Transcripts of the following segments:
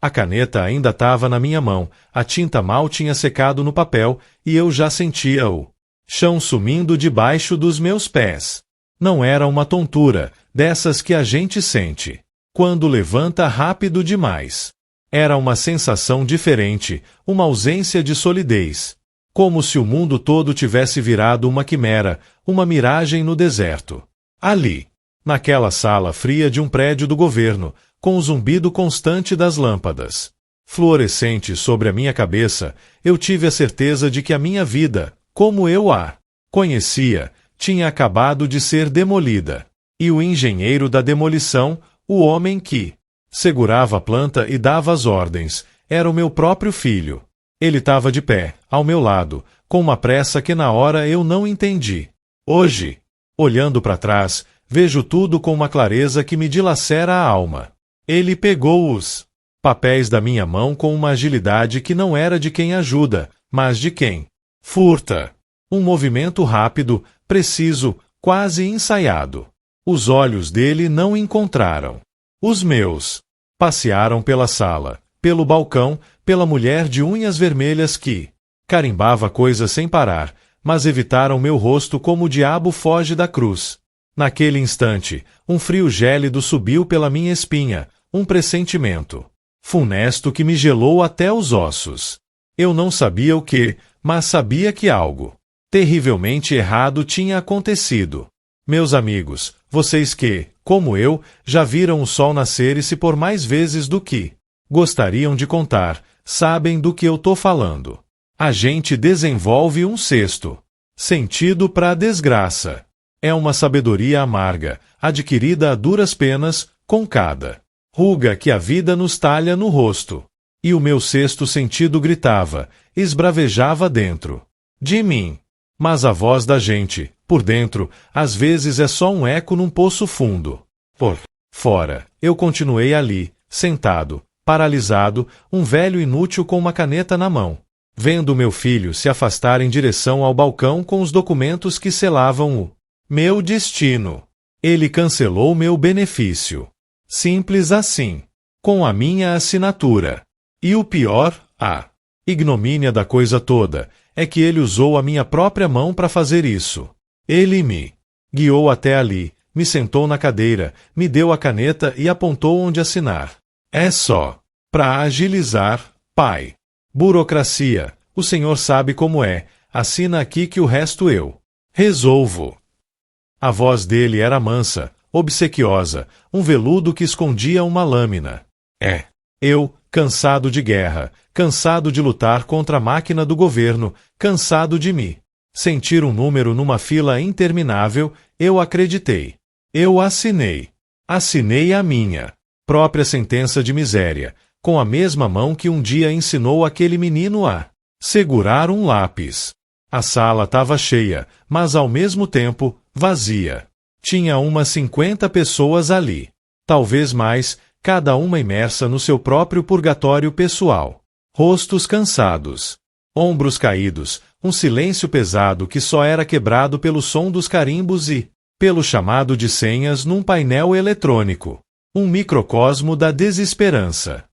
A caneta ainda estava na minha mão, a tinta mal tinha secado no papel e eu já sentia o chão sumindo debaixo dos meus pés. Não era uma tontura, dessas que a gente sente quando levanta rápido demais. Era uma sensação diferente, uma ausência de solidez. Como se o mundo todo tivesse virado uma quimera, uma miragem no deserto. Ali, naquela sala fria de um prédio do governo, com o zumbido constante das lâmpadas fluorescentes sobre a minha cabeça, eu tive a certeza de que a minha vida, como eu a conhecia, tinha acabado de ser demolida. E o engenheiro da demolição, o homem que segurava a planta e dava as ordens, era o meu próprio filho. Ele estava de pé, ao meu lado, com uma pressa que na hora eu não entendi. Hoje, olhando para trás, vejo tudo com uma clareza que me dilacera a alma. Ele pegou os papéis da minha mão com uma agilidade que não era de quem ajuda, mas de quem furta. Um movimento rápido, preciso, quase ensaiado. Os olhos dele não encontraram os meus. Passearam pela sala, pelo balcão, pela mulher de unhas vermelhas que carimbava coisas sem parar, mas evitaram meu rosto como o diabo foge da cruz. Naquele instante, um frio gélido subiu pela minha espinha, um pressentimento funesto que me gelou até os ossos. Eu não sabia o que, mas sabia que algo terrivelmente errado tinha acontecido. Meus amigos, vocês que, como eu, já viram o sol nascer e se pôr mais vezes do que gostariam de contar, sabem do que eu tô falando. A gente desenvolve um sexto sentido para a desgraça. É uma sabedoria amarga, adquirida a duras penas, com cada ruga que a vida nos talha no rosto. E o meu sexto sentido gritava, esbravejava dentro de mim. Mas a voz da gente, por dentro, às vezes é só um eco num poço fundo. Por fora, eu continuei ali, sentado, paralisado, um velho inútil com uma caneta na mão, vendo meu filho se afastar em direção ao balcão com os documentos que selavam o meu destino. Ele cancelou meu benefício. Simples assim. Com a minha assinatura. E o pior, a ignomínia da coisa toda, é que ele usou a minha própria mão para fazer isso. Ele me guiou até ali, me sentou na cadeira, me deu a caneta e apontou onde assinar. É só para agilizar, pai. Burocracia, o senhor sabe como é, assina aqui que o resto eu resolvo. A voz dele era mansa, obsequiosa, um veludo que escondia uma lâmina. Eu, cansado de guerra, cansado de lutar contra a máquina do governo, cansado de me sentir um número numa fila interminável, eu acreditei. Eu assinei. Assinei a minha própria sentença de miséria, com a mesma mão que um dia ensinou aquele menino a segurar um lápis. A sala estava cheia, mas ao mesmo tempo, vazia. Tinha umas 50 pessoas ali. Talvez mais, cada uma imersa no seu próprio purgatório pessoal. Rostos cansados. Ombros caídos, um silêncio pesado que só era quebrado pelo som dos carimbos e pelo chamado de senhas num painel eletrônico. Um microcosmo da desesperança.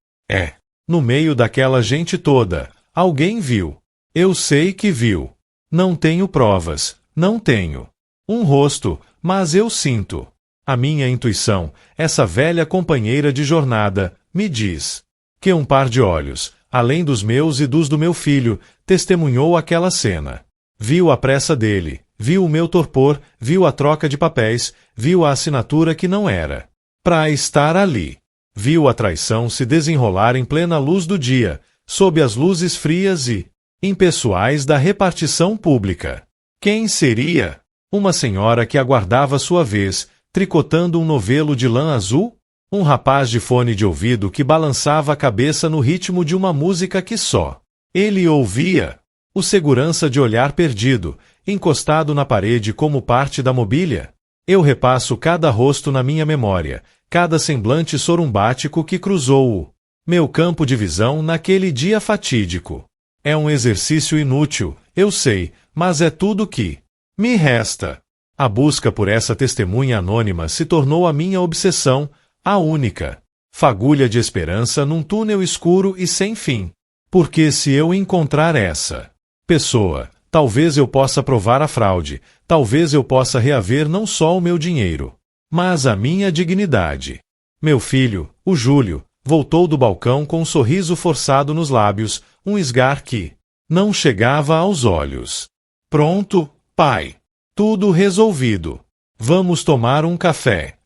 No meio daquela gente toda, alguém viu. Eu sei que viu. Não tenho provas, não tenho um rosto, mas eu sinto. A minha intuição, essa velha companheira de jornada, me diz que um par de olhos, além dos meus e dos do meu filho, testemunhou aquela cena. Viu a pressa dele, viu o meu torpor, viu a troca de papéis, viu a assinatura que não era para estar ali. Viu a traição se desenrolar em plena luz do dia, sob as luzes frias e impessoais da repartição pública. Quem seria? Uma senhora que aguardava sua vez, tricotando um novelo de lã azul? Um rapaz de fone de ouvido que balançava a cabeça no ritmo de uma música que só ele ouvia? O segurança de olhar perdido, encostado na parede como parte da mobília? Eu repasso cada rosto na minha memória, cada semblante sorumbático que cruzou o meu campo de visão naquele dia fatídico. É um exercício inútil, eu sei, mas é tudo que me resta. A busca por essa testemunha anônima se tornou a minha obsessão, a única. Fagulha de esperança num túnel escuro e sem fim. Porque se eu encontrar essa pessoa, talvez eu possa provar a fraude, talvez eu possa reaver não só o meu dinheiro, mas a minha dignidade. Meu filho, o Júlio, voltou do balcão com um sorriso forçado nos lábios, um esgar que não chegava aos olhos. Pronto, pai. Tudo resolvido. Vamos tomar um café.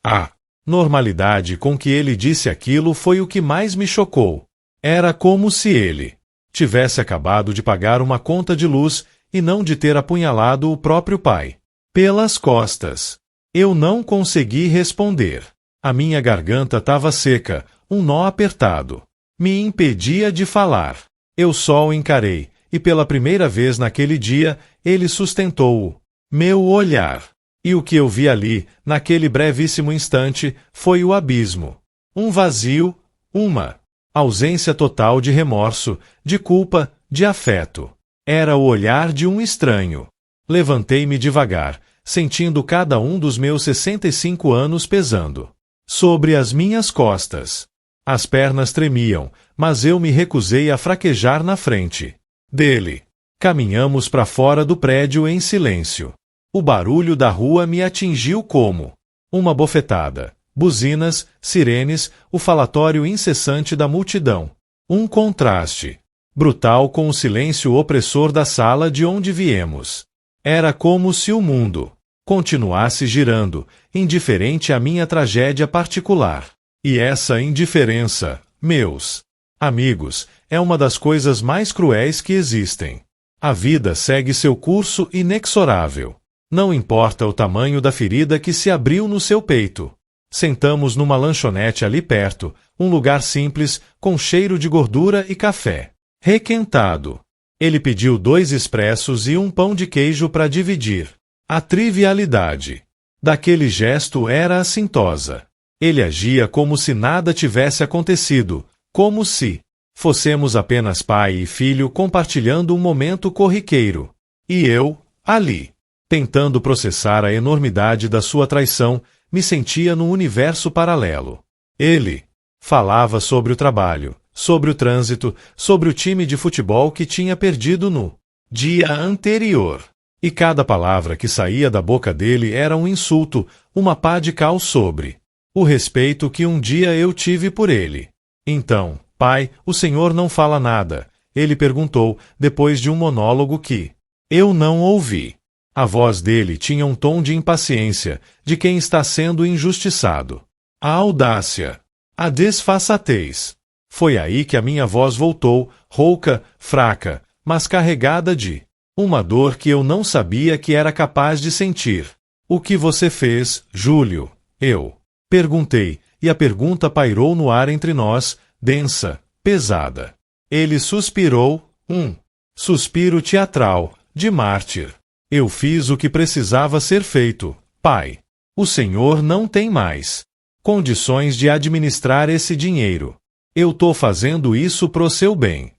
A normalidade com que ele disse aquilo foi o que mais me chocou. Era como se ele tivesse acabado de pagar uma conta de luz e não de ter apunhalado o próprio pai pelas costas. Eu não consegui responder. A minha garganta estava seca, um nó apertado me impedia de falar. Eu só o encarei, e pela primeira vez naquele dia, ele sustentou o meu olhar. E o que eu vi ali, naquele brevíssimo instante, foi o abismo. Um vazio, uma ausência total de remorso, de culpa, de afeto. Era o olhar de um estranho. Levantei-me devagar, sentindo cada um dos meus 65 anos pesando sobre as minhas costas. As pernas tremiam, mas eu me recusei a fraquejar na frente dele. Caminhamos para fora do prédio em silêncio. O barulho da rua me atingiu como uma bofetada. Buzinas, sirenes, o falatório incessante da multidão. Um contraste brutal com o silêncio opressor da sala de onde viemos. Era como se o mundo continuasse girando, indiferente à minha tragédia particular. E essa indiferença, meus amigos, é uma das coisas mais cruéis que existem. A vida segue seu curso inexorável. Não importa o tamanho da ferida que se abriu no seu peito. Sentamos numa lanchonete ali perto, um lugar simples, com cheiro de gordura e café requentado. Ele pediu 2 expressos e um pão de queijo para dividir. A trivialidade daquele gesto era assintosa. Ele agia como se nada tivesse acontecido, como se fossemos apenas pai e filho compartilhando um momento corriqueiro. E eu, ali, tentando processar a enormidade da sua traição, me sentia num universo paralelo. Ele falava sobre o trabalho, sobre o trânsito, sobre o time de futebol que tinha perdido no dia anterior. E cada palavra que saía da boca dele era um insulto, uma pá de cal sobre o respeito que um dia eu tive por ele. Então, pai, o senhor não fala nada, ele perguntou, depois de um monólogo que eu não ouvi. A voz dele tinha um tom de impaciência, de quem está sendo injustiçado. A audácia, a desfaçatez. Foi aí que a minha voz voltou, rouca, fraca, mas carregada de uma dor que eu não sabia que era capaz de sentir. O que você fez, Júlio? Eu perguntei, e a pergunta pairou no ar entre nós, densa, pesada. Ele suspirou, um suspiro teatral, de mártir. Eu fiz o que precisava ser feito, pai. O senhor não tem mais condições de administrar esse dinheiro. Eu tô fazendo isso pro seu bem.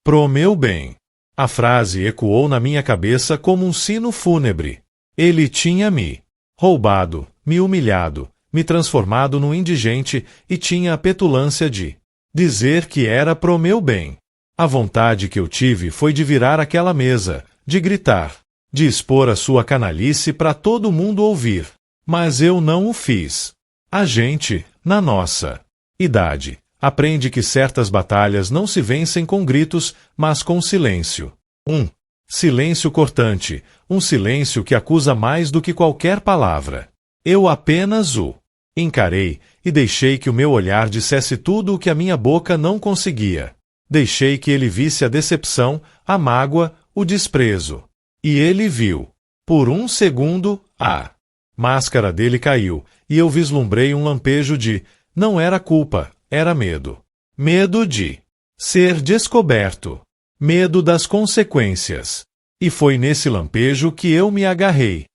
Pro meu bem. A frase ecoou na minha cabeça como um sino fúnebre. Ele tinha me roubado, me humilhado, me transformado num indigente e tinha a petulância de dizer que era pro meu bem. A vontade que eu tive foi de virar aquela mesa, de gritar, de expor a sua canalice para todo mundo ouvir. Mas eu não o fiz. A gente, na nossa idade, aprende que certas batalhas não se vencem com gritos, mas com silêncio. Um silêncio cortante, um silêncio que acusa mais do que qualquer palavra. Eu apenas o encarei e deixei que o meu olhar dissesse tudo o que a minha boca não conseguia. Deixei que ele visse a decepção, a mágoa, o desprezo. E ele viu. Por um segundo, a máscara dele caiu, e eu vislumbrei um lampejo de não era culpa, era medo. Medo de ser descoberto. Medo das consequências. E foi nesse lampejo que eu me agarrei.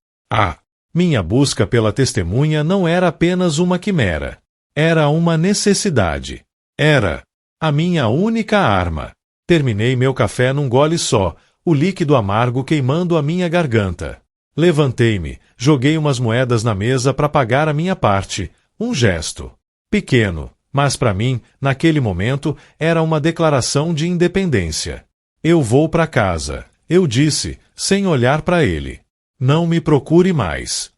Minha busca pela testemunha não era apenas uma quimera. Era uma necessidade. Era a minha única arma. Terminei meu café num gole só, o líquido amargo queimando a minha garganta. Levantei-me, joguei umas moedas na mesa para pagar a minha parte, um gesto Pequeno, mas para mim, naquele momento, era uma declaração de independência. Eu vou para casa, eu disse, sem olhar para ele. Não me procure mais.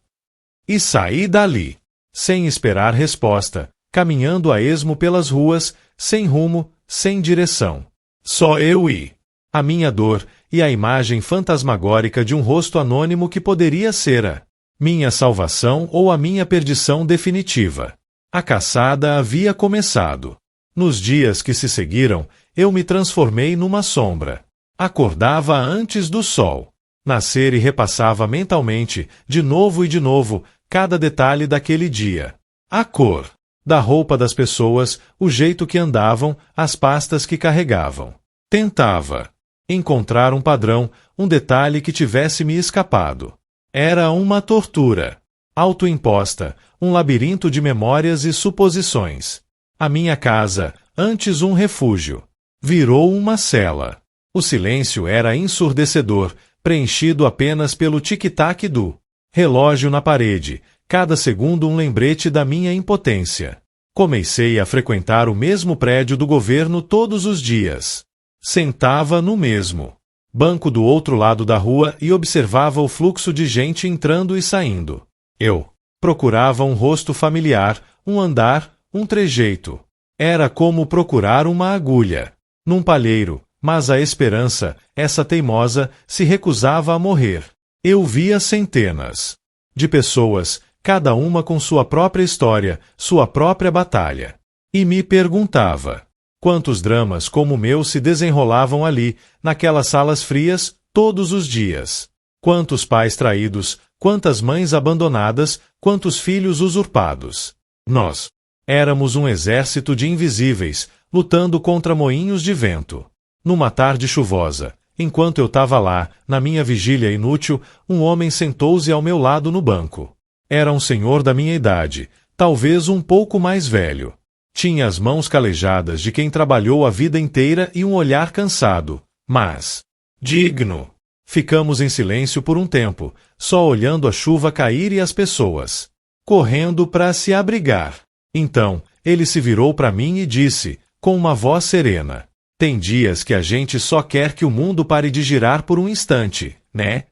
E saí dali, sem esperar resposta, caminhando a esmo pelas ruas, sem rumo, sem direção. Só eu e a minha dor e a imagem fantasmagórica de um rosto anônimo que poderia ser a minha salvação ou a minha perdição definitiva. A caçada havia começado. Nos dias que se seguiram, eu me transformei numa sombra. Acordava antes do sol nascer e repassava mentalmente, de novo e de novo, cada detalhe daquele dia. A cor da roupa das pessoas, o jeito que andavam, as pastas que carregavam. Tentava encontrar um padrão, um detalhe que tivesse me escapado. Era uma tortura autoimposta, um labirinto de memórias e suposições. A minha casa, antes um refúgio, virou uma cela. O silêncio era ensurdecedor, preenchido apenas pelo tic-tac do relógio na parede, cada segundo um lembrete da minha impotência. Comecei a frequentar o mesmo prédio do governo todos os dias. Sentava no mesmo banco do outro lado da rua e observava o fluxo de gente entrando e saindo. Eu procurava um rosto familiar, um andar, um trejeito. Era como procurar uma agulha num palheiro, mas a esperança, essa teimosa, se recusava a morrer. Eu via centenas de pessoas, cada uma com sua própria história, sua própria batalha. E me perguntava quantos dramas como o meu se desenrolavam ali, naquelas salas frias, todos os dias. Quantos pais traídos, quantas mães abandonadas, quantos filhos usurpados. Nós éramos um exército de invisíveis, lutando contra moinhos de vento. Numa tarde chuvosa, enquanto eu estava lá, na minha vigília inútil, um homem sentou-se ao meu lado no banco. Era um senhor da minha idade, talvez um pouco mais velho. Tinha as mãos calejadas de quem trabalhou a vida inteira e um olhar cansado, mas digno. Ficamos em silêncio por um tempo, só olhando a chuva cair e as pessoas correndo para se abrigar. Então, ele se virou para mim e disse, com uma voz serena: tem dias que a gente só quer que o mundo pare de girar por um instante, né?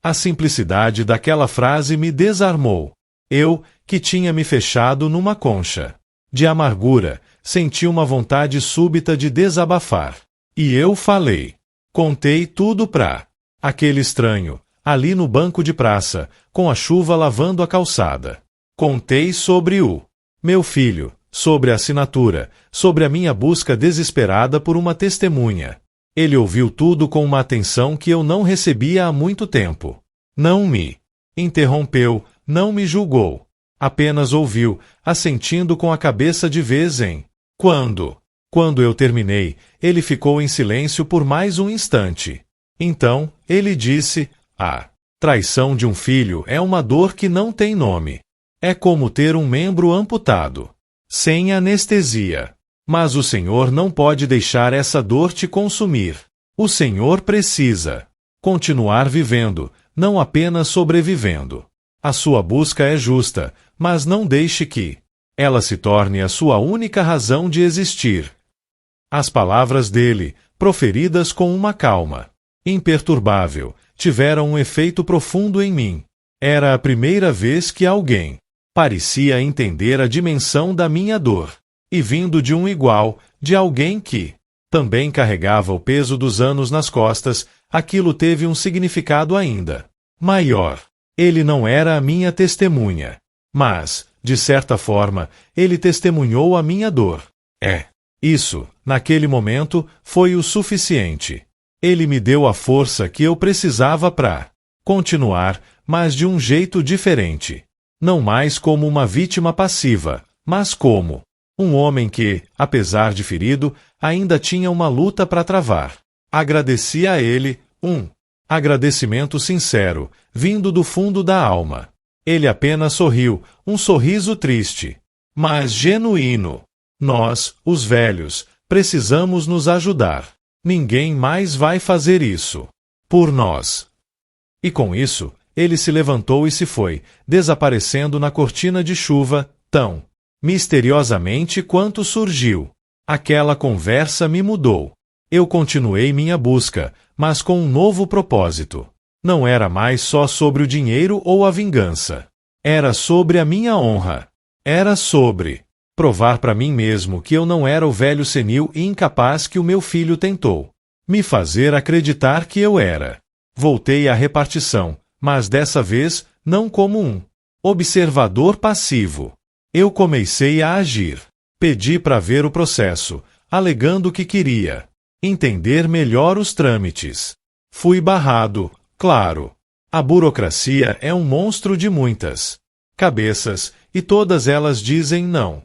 A simplicidade daquela frase me desarmou. Eu, que tinha me fechado numa concha de amargura, senti uma vontade súbita de desabafar. E eu falei. Contei tudo pra aquele estranho, ali no banco de praça, com a chuva lavando a calçada. Contei sobre o meu filho, sobre a assinatura, sobre a minha busca desesperada por uma testemunha. Ele ouviu tudo com uma atenção que eu não recebia há muito tempo. Não me interrompeu, não me julgou. Apenas ouviu, assentindo com a cabeça de vez em quando. Quando eu terminei, ele ficou em silêncio por mais um instante. Então, ele disse: a traição de um filho é uma dor que não tem nome. É como ter um membro amputado, sem anestesia. Mas o Senhor não pode deixar essa dor te consumir. O Senhor precisa continuar vivendo, não apenas sobrevivendo. A sua busca é justa, mas não deixe que ela se torne a sua única razão de existir. As palavras dele, proferidas com uma calma imperturbável, tiveram um efeito profundo em mim. Era a primeira vez que alguém parecia entender a dimensão da minha dor. E vindo de um igual, de alguém que também carregava o peso dos anos nas costas, aquilo teve um significado ainda maior. Ele não era a minha testemunha, mas, de certa forma, ele testemunhou a minha dor. Isso, naquele momento, foi o suficiente. Ele me deu a força que eu precisava para continuar, mas de um jeito diferente. Não mais como uma vítima passiva, mas como um homem que, apesar de ferido, ainda tinha uma luta para travar. Agradeci a ele, agradecimento sincero, vindo do fundo da alma. Ele apenas sorriu, um sorriso triste, mas genuíno. Nós, os velhos, precisamos nos ajudar. Ninguém mais vai fazer isso por nós. E com isso, ele se levantou e se foi, desaparecendo na cortina de chuva, tão Misteriosamente quanto surgiu. Aquela conversa me mudou. Eu continuei minha busca, mas com um novo propósito. Não era mais só sobre o dinheiro ou a vingança. Era sobre a minha honra. Era sobre provar para mim mesmo que eu não era o velho senil e incapaz que o meu filho tentou me fazer acreditar que eu era. Voltei à repartição, mas dessa vez não como um observador passivo. Eu comecei a agir. Pedi para ver o processo, alegando que queria entender melhor os trâmites. Fui barrado, claro. A burocracia é um monstro de muitas cabeças, e todas elas dizem não.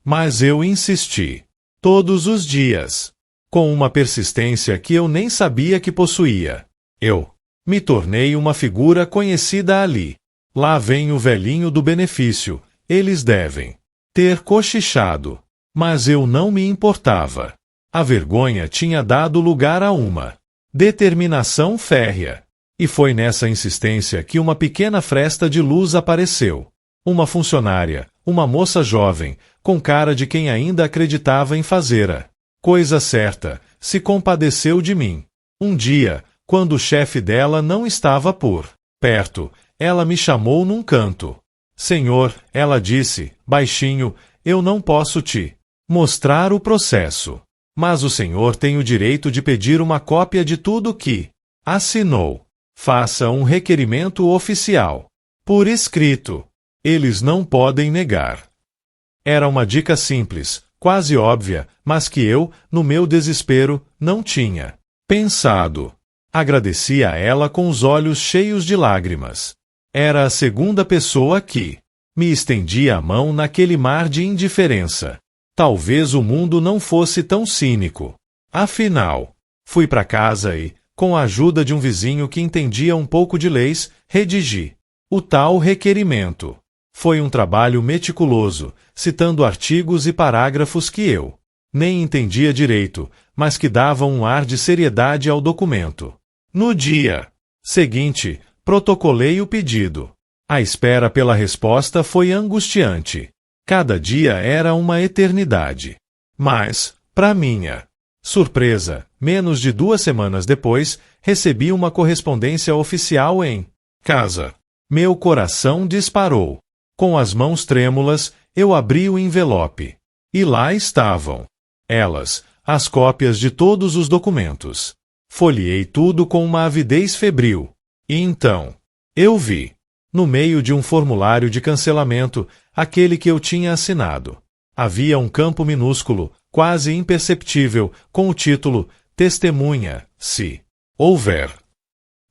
Mas eu insisti. Todos os dias. Com uma persistência que eu nem sabia que possuía. Eu me tornei uma figura conhecida ali. Lá vem o velhinho do benefício. Eles devem ter cochichado. Mas eu não me importava. A vergonha tinha dado lugar a uma determinação férrea. E foi nessa insistência que uma pequena fresta de luz apareceu. Uma funcionária, uma moça jovem, com cara de quem ainda acreditava em fazer a coisa certa, se compadeceu de mim. Um dia, quando o chefe dela não estava por perto, ela me chamou num canto. Senhor, ela disse, baixinho, eu não posso te mostrar o processo. Mas o senhor tem o direito de pedir uma cópia de tudo que assinou. Faça um requerimento oficial. Por escrito. Eles não podem negar. Era uma dica simples, quase óbvia, mas que eu, no meu desespero, não tinha pensado. Agradeci a ela com os olhos cheios de lágrimas. Era a segunda pessoa que me estendia a mão naquele mar de indiferença. Talvez o mundo não fosse tão cínico. Afinal, fui para casa e, com a ajuda de um vizinho que entendia um pouco de leis, redigi o tal requerimento. Foi um trabalho meticuloso, citando artigos e parágrafos que eu nem entendia direito, mas que davam um ar de seriedade ao documento. No dia seguinte, protocolei o pedido. A espera pela resposta foi angustiante. Cada dia era uma eternidade. Mas, para minha surpresa, menos de 2 semanas depois, recebi uma correspondência oficial em casa. Meu coração disparou. Com as mãos trêmulas, eu abri o envelope. E lá estavam elas, as cópias de todos os documentos. Folheei tudo com uma avidez febril. E então, eu vi, no meio de um formulário de cancelamento, aquele que eu tinha assinado. Havia um campo minúsculo, quase imperceptível, com o título Testemunha, se houver.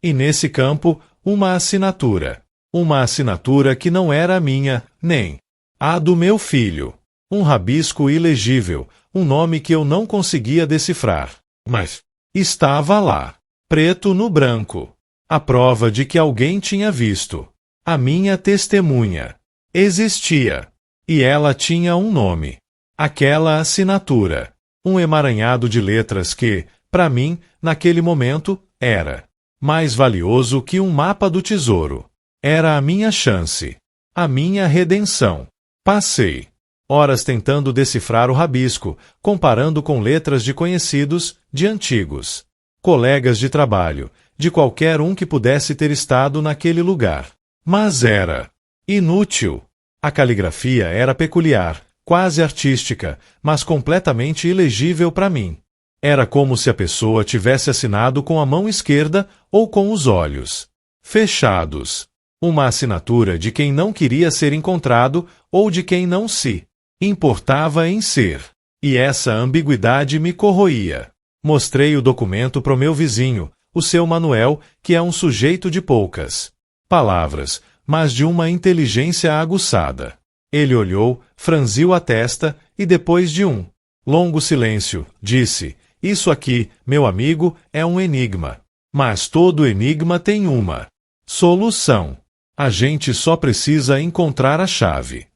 E nesse campo, uma assinatura. Uma assinatura que não era a minha, nem a do meu filho. Um rabisco ilegível, um nome que eu não conseguia decifrar. Mas estava lá, preto no branco. A prova de que alguém tinha visto. A minha testemunha. Existia. E ela tinha um nome. Aquela assinatura. Um emaranhado de letras que, para mim, naquele momento, era mais valioso que um mapa do tesouro. Era a minha chance. A minha redenção. Passei horas tentando decifrar o rabisco, comparando com letras de conhecidos, de antigos colegas de trabalho, de qualquer um que pudesse ter estado naquele lugar. Mas era inútil. A caligrafia era peculiar, quase artística, mas completamente ilegível para mim. Era como se a pessoa tivesse assinado com a mão esquerda ou com os olhos fechados. Uma assinatura de quem não queria ser encontrado ou de quem não se importava em ser. E essa ambiguidade me corroía. Mostrei o documento pro meu vizinho, o seu Manuel, que é um sujeito de poucas palavras, mas de uma inteligência aguçada. Ele olhou, franziu a testa e depois de um longo silêncio, disse: "Isso aqui, meu amigo, é um enigma. Mas todo enigma tem uma solução. A gente só precisa encontrar a chave."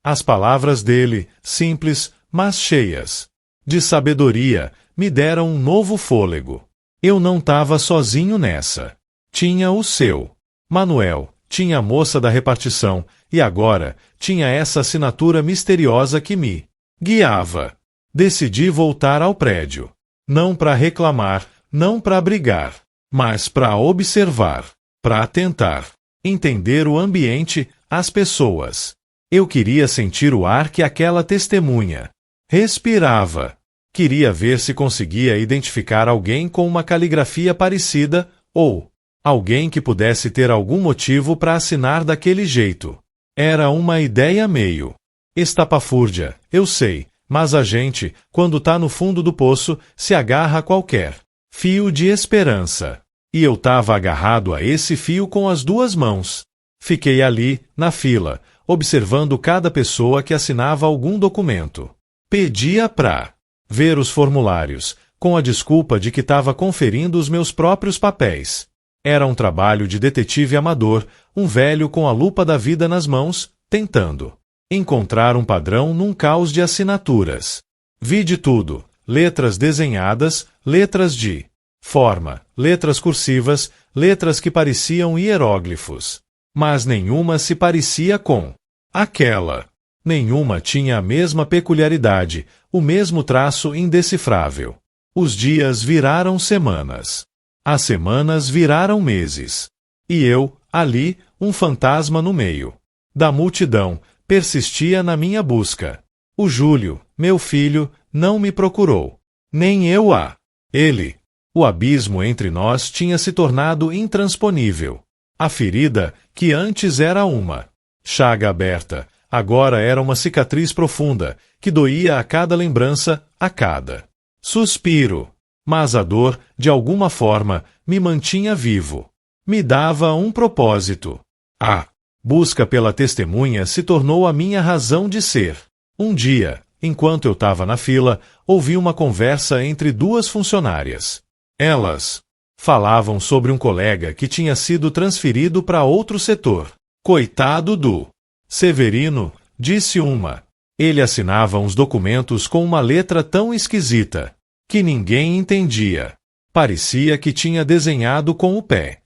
As palavras dele, simples, mas cheias de sabedoria, me deram um novo fôlego. Eu não estava sozinho nessa. Tinha o seu Manuel, Tinha a moça da repartição, e agora tinha essa assinatura misteriosa que me guiava. Decidi voltar ao prédio. Não para reclamar, não para brigar, mas para observar, para tentar entender o ambiente, as pessoas. Eu queria sentir o ar que aquela testemunha respirava. Queria ver se conseguia identificar alguém com uma caligrafia parecida ou alguém que pudesse ter algum motivo para assinar daquele jeito. Era uma ideia meio estapafúrdia, eu sei, mas a gente, quando tá no fundo do poço, se agarra a qualquer fio de esperança. E eu tava agarrado a esse fio com as duas mãos. Fiquei ali, na fila, observando cada pessoa que assinava algum documento. Pedia pra ver os formulários, com a desculpa de que estava conferindo os meus próprios papéis. Era um trabalho de detetive amador, um velho com a lupa da vida nas mãos, tentando encontrar um padrão num caos de assinaturas. Vi de tudo: letras desenhadas, letras de forma, letras cursivas, letras que pareciam hieróglifos. Mas nenhuma se parecia com aquela. Nenhuma tinha a mesma peculiaridade, o mesmo traço indecifrável. Os dias viraram semanas. As semanas viraram meses. E eu, ali, um fantasma no meio da multidão, persistia na minha busca. O Júlio, meu filho, não me procurou. Nem eu a ele. O abismo entre nós tinha se tornado intransponível. A ferida, que antes era uma chaga aberta, agora era uma cicatriz profunda, que doía a cada lembrança, a cada suspiro. Mas a dor, de alguma forma, me mantinha vivo. Me dava um propósito. A busca pela testemunha se tornou a minha razão de ser. Um dia, enquanto eu estava na fila, ouvi uma conversa entre duas funcionárias. Elas falavam sobre um colega que tinha sido transferido para outro setor. Coitado do Severino, disse uma. Ele assinava uns documentos com uma letra tão esquisita que ninguém entendia. Parecia que tinha desenhado com o pé.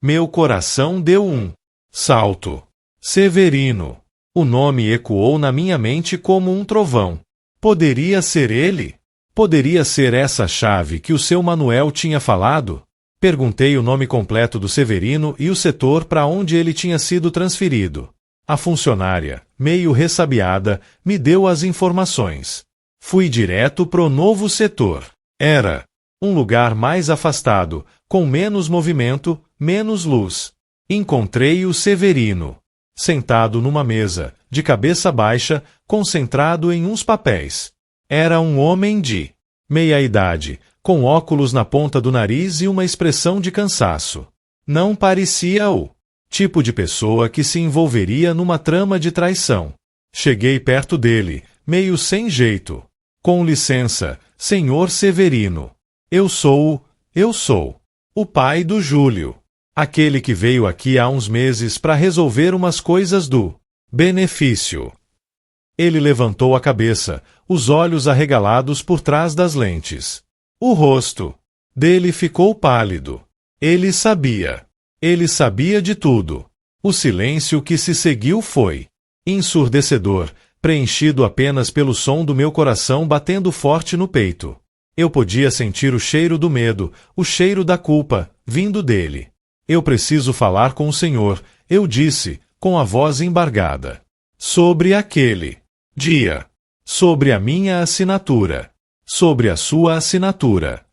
Meu coração deu um salto. Severino. O nome ecoou na minha mente como um trovão. Poderia ser ele? Poderia ser essa chave que o seu Manuel tinha falado? Perguntei o nome completo do Severino e o setor para onde ele tinha sido transferido. A funcionária, meio ressabiada, me deu as informações. Fui direto pro novo setor. Era um lugar mais afastado, com menos movimento, menos luz. Encontrei o Severino, sentado numa mesa, de cabeça baixa, concentrado em uns papéis. Era um homem de meia-idade, com óculos na ponta do nariz e uma expressão de cansaço. Não parecia o tipo de pessoa que se envolveria numa trama de traição. Cheguei perto dele, meio sem jeito. Com licença, senhor Severino. Eu sou o pai do Júlio. Aquele que veio aqui há uns meses para resolver umas coisas do benefício. Ele levantou a cabeça, os olhos arregalados por trás das lentes. O rosto dele ficou pálido. Ele sabia de tudo. O silêncio que se seguiu foi ensurdecedor, preenchido apenas pelo som do meu coração batendo forte no peito. Eu podia sentir o cheiro do medo, o cheiro da culpa, vindo dele. Eu preciso falar com o Senhor, eu disse, com a voz embargada. Sobre aquele dia. Sobre a minha assinatura. Sobre a sua assinatura.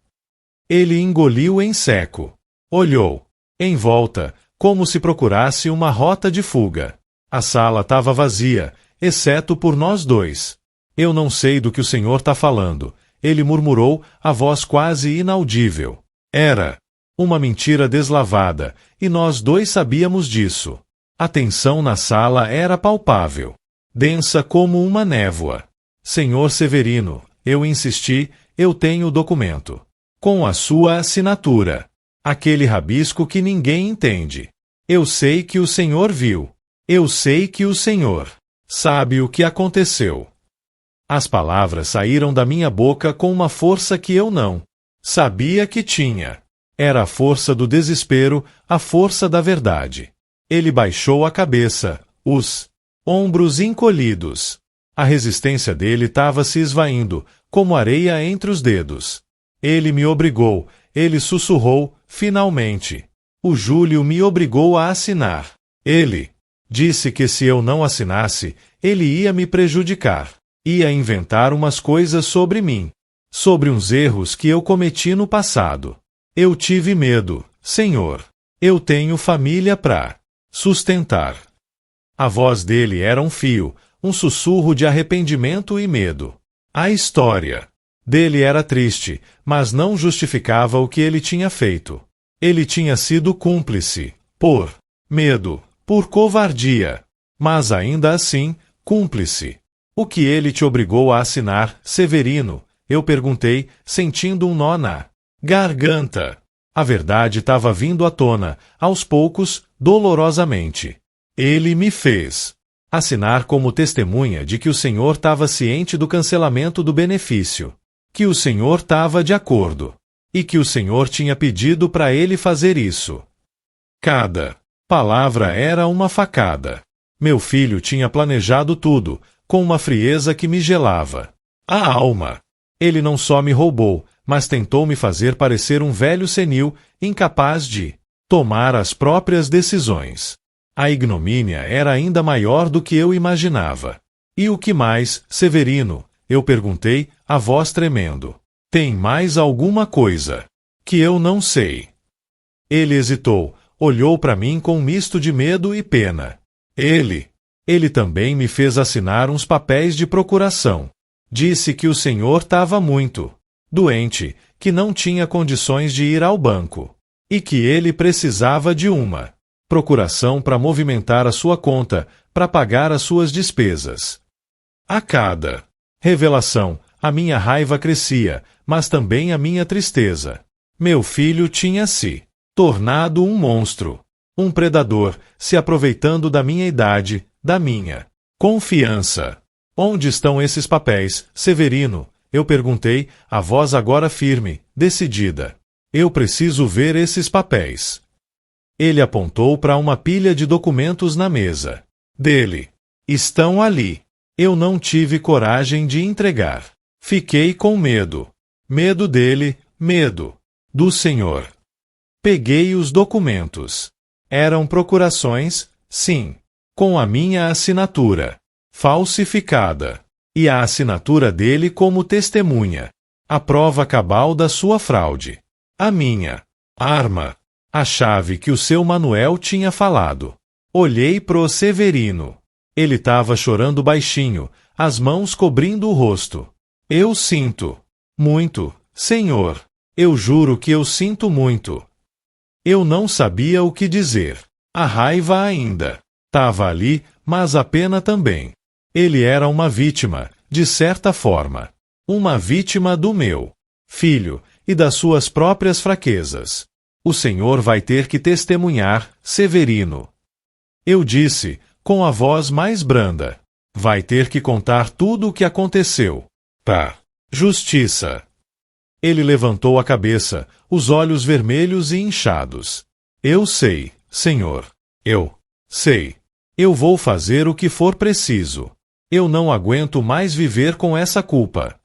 Ele engoliu em seco. Olhou em volta, como se procurasse uma rota de fuga. A sala estava vazia, exceto por nós dois. Eu não sei do que o senhor está falando, ele murmurou, a voz quase inaudível. Era uma mentira deslavada, e nós dois sabíamos disso. A tensão na sala era palpável, densa como uma névoa. Senhor Severino, eu insisti, eu tenho o documento. Com a sua assinatura. Aquele rabisco que ninguém entende. Eu sei que o senhor viu. Eu sei que o senhor sabe o que aconteceu. As palavras saíram da minha boca com uma força que eu não sabia que tinha. Era a força do desespero, a força da verdade. Ele baixou a cabeça, os ombros encolhidos. A resistência dele estava se esvaindo, como areia entre os dedos. Ele me obrigou, ele sussurrou, finalmente. O Júlio me obrigou a assinar. Ele disse que se eu não assinasse, ele ia me prejudicar. Ia inventar umas coisas sobre mim. Sobre uns erros que eu cometi no passado. Eu tive medo, senhor. Eu tenho família pra sustentar. A voz dele era um fio, um sussurro de arrependimento e medo. A história dele era triste, mas não justificava o que ele tinha feito. Ele tinha sido cúmplice, por medo, por covardia. Mas ainda assim, cúmplice. O que ele te obrigou a assinar, Severino? Eu perguntei, sentindo um nó na garganta. A verdade estava vindo à tona, aos poucos, dolorosamente. Ele me fez assinar como testemunha de que o senhor estava ciente do cancelamento do benefício, que o senhor estava de acordo, e que o senhor tinha pedido para ele fazer isso. Cada palavra era uma facada. Meu filho tinha planejado tudo, com uma frieza que me gelava a alma. Ele não só me roubou, mas tentou me fazer parecer um velho senil, incapaz de tomar as próprias decisões. A ignomínia era ainda maior do que eu imaginava. E o que mais, Severino? Eu perguntei, a voz tremendo. Tem mais alguma coisa que eu não sei? Ele hesitou, olhou para mim com um misto de medo e pena. Ele também me fez assinar uns papéis de procuração. Disse que o senhor estava muito doente, que não tinha condições de ir ao banco, e que ele precisava de uma procuração para movimentar a sua conta, para pagar as suas despesas. A cada revelação, a minha raiva crescia, mas também a minha tristeza. Meu filho tinha se tornado um monstro, um predador, se aproveitando da minha idade, da minha confiança. Onde estão esses papéis, Severino? Eu perguntei, a voz agora firme, decidida. Eu preciso ver esses papéis. Ele apontou para uma pilha de documentos na mesa dele. Estão ali. Eu não tive coragem de entregar. Fiquei com medo. Medo dele, medo do senhor. Peguei os documentos. Eram procurações, sim, com a minha assinatura falsificada, e a assinatura dele como testemunha. A prova cabal da sua fraude. A minha arma. A chave que o seu Manuel tinha falado. Olhei pro Severino. Ele estava chorando baixinho, as mãos cobrindo o rosto. Eu sinto muito, senhor. Eu juro que eu sinto muito. Eu não sabia o que dizer. A raiva ainda estava ali, mas a pena também. Ele era uma vítima, de certa forma. Uma vítima do meu filho e das suas próprias fraquezas. O senhor vai ter que testemunhar, Severino. Eu disse, com a voz mais branda. Vai ter que contar tudo o que aconteceu. Tá. Justiça. Ele levantou a cabeça, os olhos vermelhos e inchados. Eu sei, senhor. Eu sei. Eu vou fazer o que for preciso. Eu não aguento mais viver com essa culpa.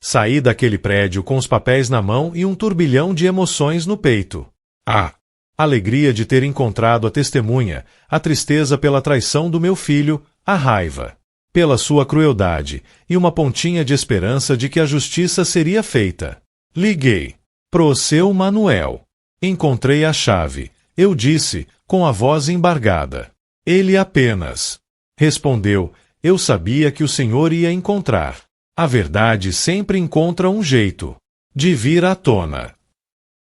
Saí daquele prédio com os papéis na mão e um turbilhão de emoções no peito. A alegria de ter encontrado a testemunha, a tristeza pela traição do meu filho, a raiva pela sua crueldade e uma pontinha de esperança de que a justiça seria feita. Liguei pro seu Manuel. Encontrei a chave. Eu disse, com a voz embargada. Ele apenas respondeu. Eu sabia que o senhor ia encontrar. A verdade sempre encontra um jeito de vir à tona.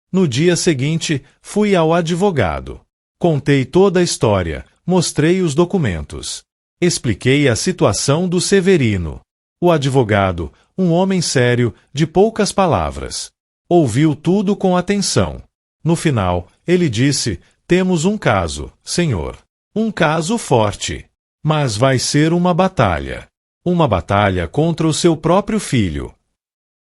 No dia seguinte, fui ao advogado. Contei toda a história, mostrei os documentos. Expliquei a situação do Severino. O advogado, um homem sério, de poucas palavras, ouviu tudo com atenção. No final, ele disse, temos um caso, senhor. Um caso forte. Mas vai ser uma batalha. Uma batalha contra o seu próprio filho.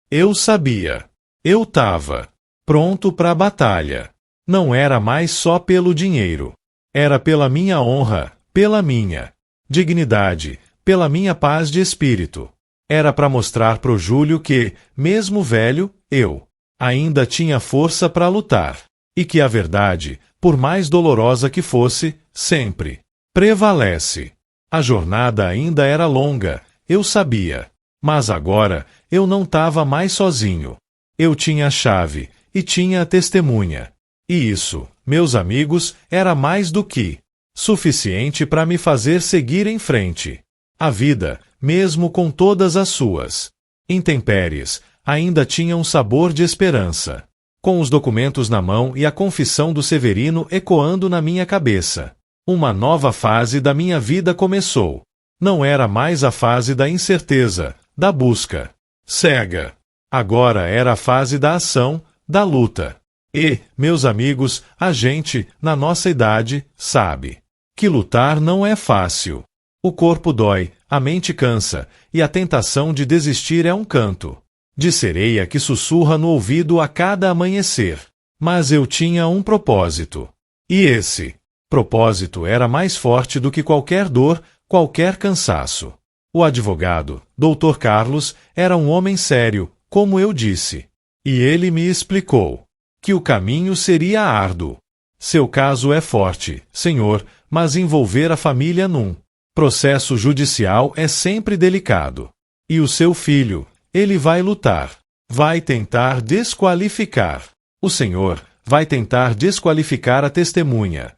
Eu sabia. Eu estava pronto para a batalha. Não era mais só pelo dinheiro. Era pela minha honra, pela minha dignidade, pela minha paz de espírito. Era para mostrar pro Júlio que, mesmo velho, eu ainda tinha força para lutar. E que a verdade, por mais dolorosa que fosse, sempre prevalece. A jornada ainda era longa, eu sabia. Mas agora, eu não estava mais sozinho. Eu tinha a chave, e tinha a testemunha. E isso, meus amigos, era mais do que suficiente para me fazer seguir em frente. A vida, mesmo com todas as suas intempéries, ainda tinha um sabor de esperança. Com os documentos na mão e a confissão do Severino ecoando na minha cabeça, uma nova fase da minha vida começou. Não era mais a fase da incerteza, da busca cega. Agora era a fase da ação, da luta. E, meus amigos, a gente, na nossa idade, sabe que lutar não é fácil. O corpo dói, a mente cansa, e a tentação de desistir é um canto de sereia que sussurra no ouvido a cada amanhecer. Mas eu tinha um propósito. E esse propósito era mais forte do que qualquer dor, qualquer cansaço. O advogado, Dr. Carlos, era um homem sério, como eu disse. E ele me explicou que o caminho seria árduo. Seu caso é forte, senhor, mas envolver a família num processo judicial é sempre delicado. E o seu filho, ele vai lutar. Vai tentar desqualificar. O senhor vai tentar desqualificar a testemunha.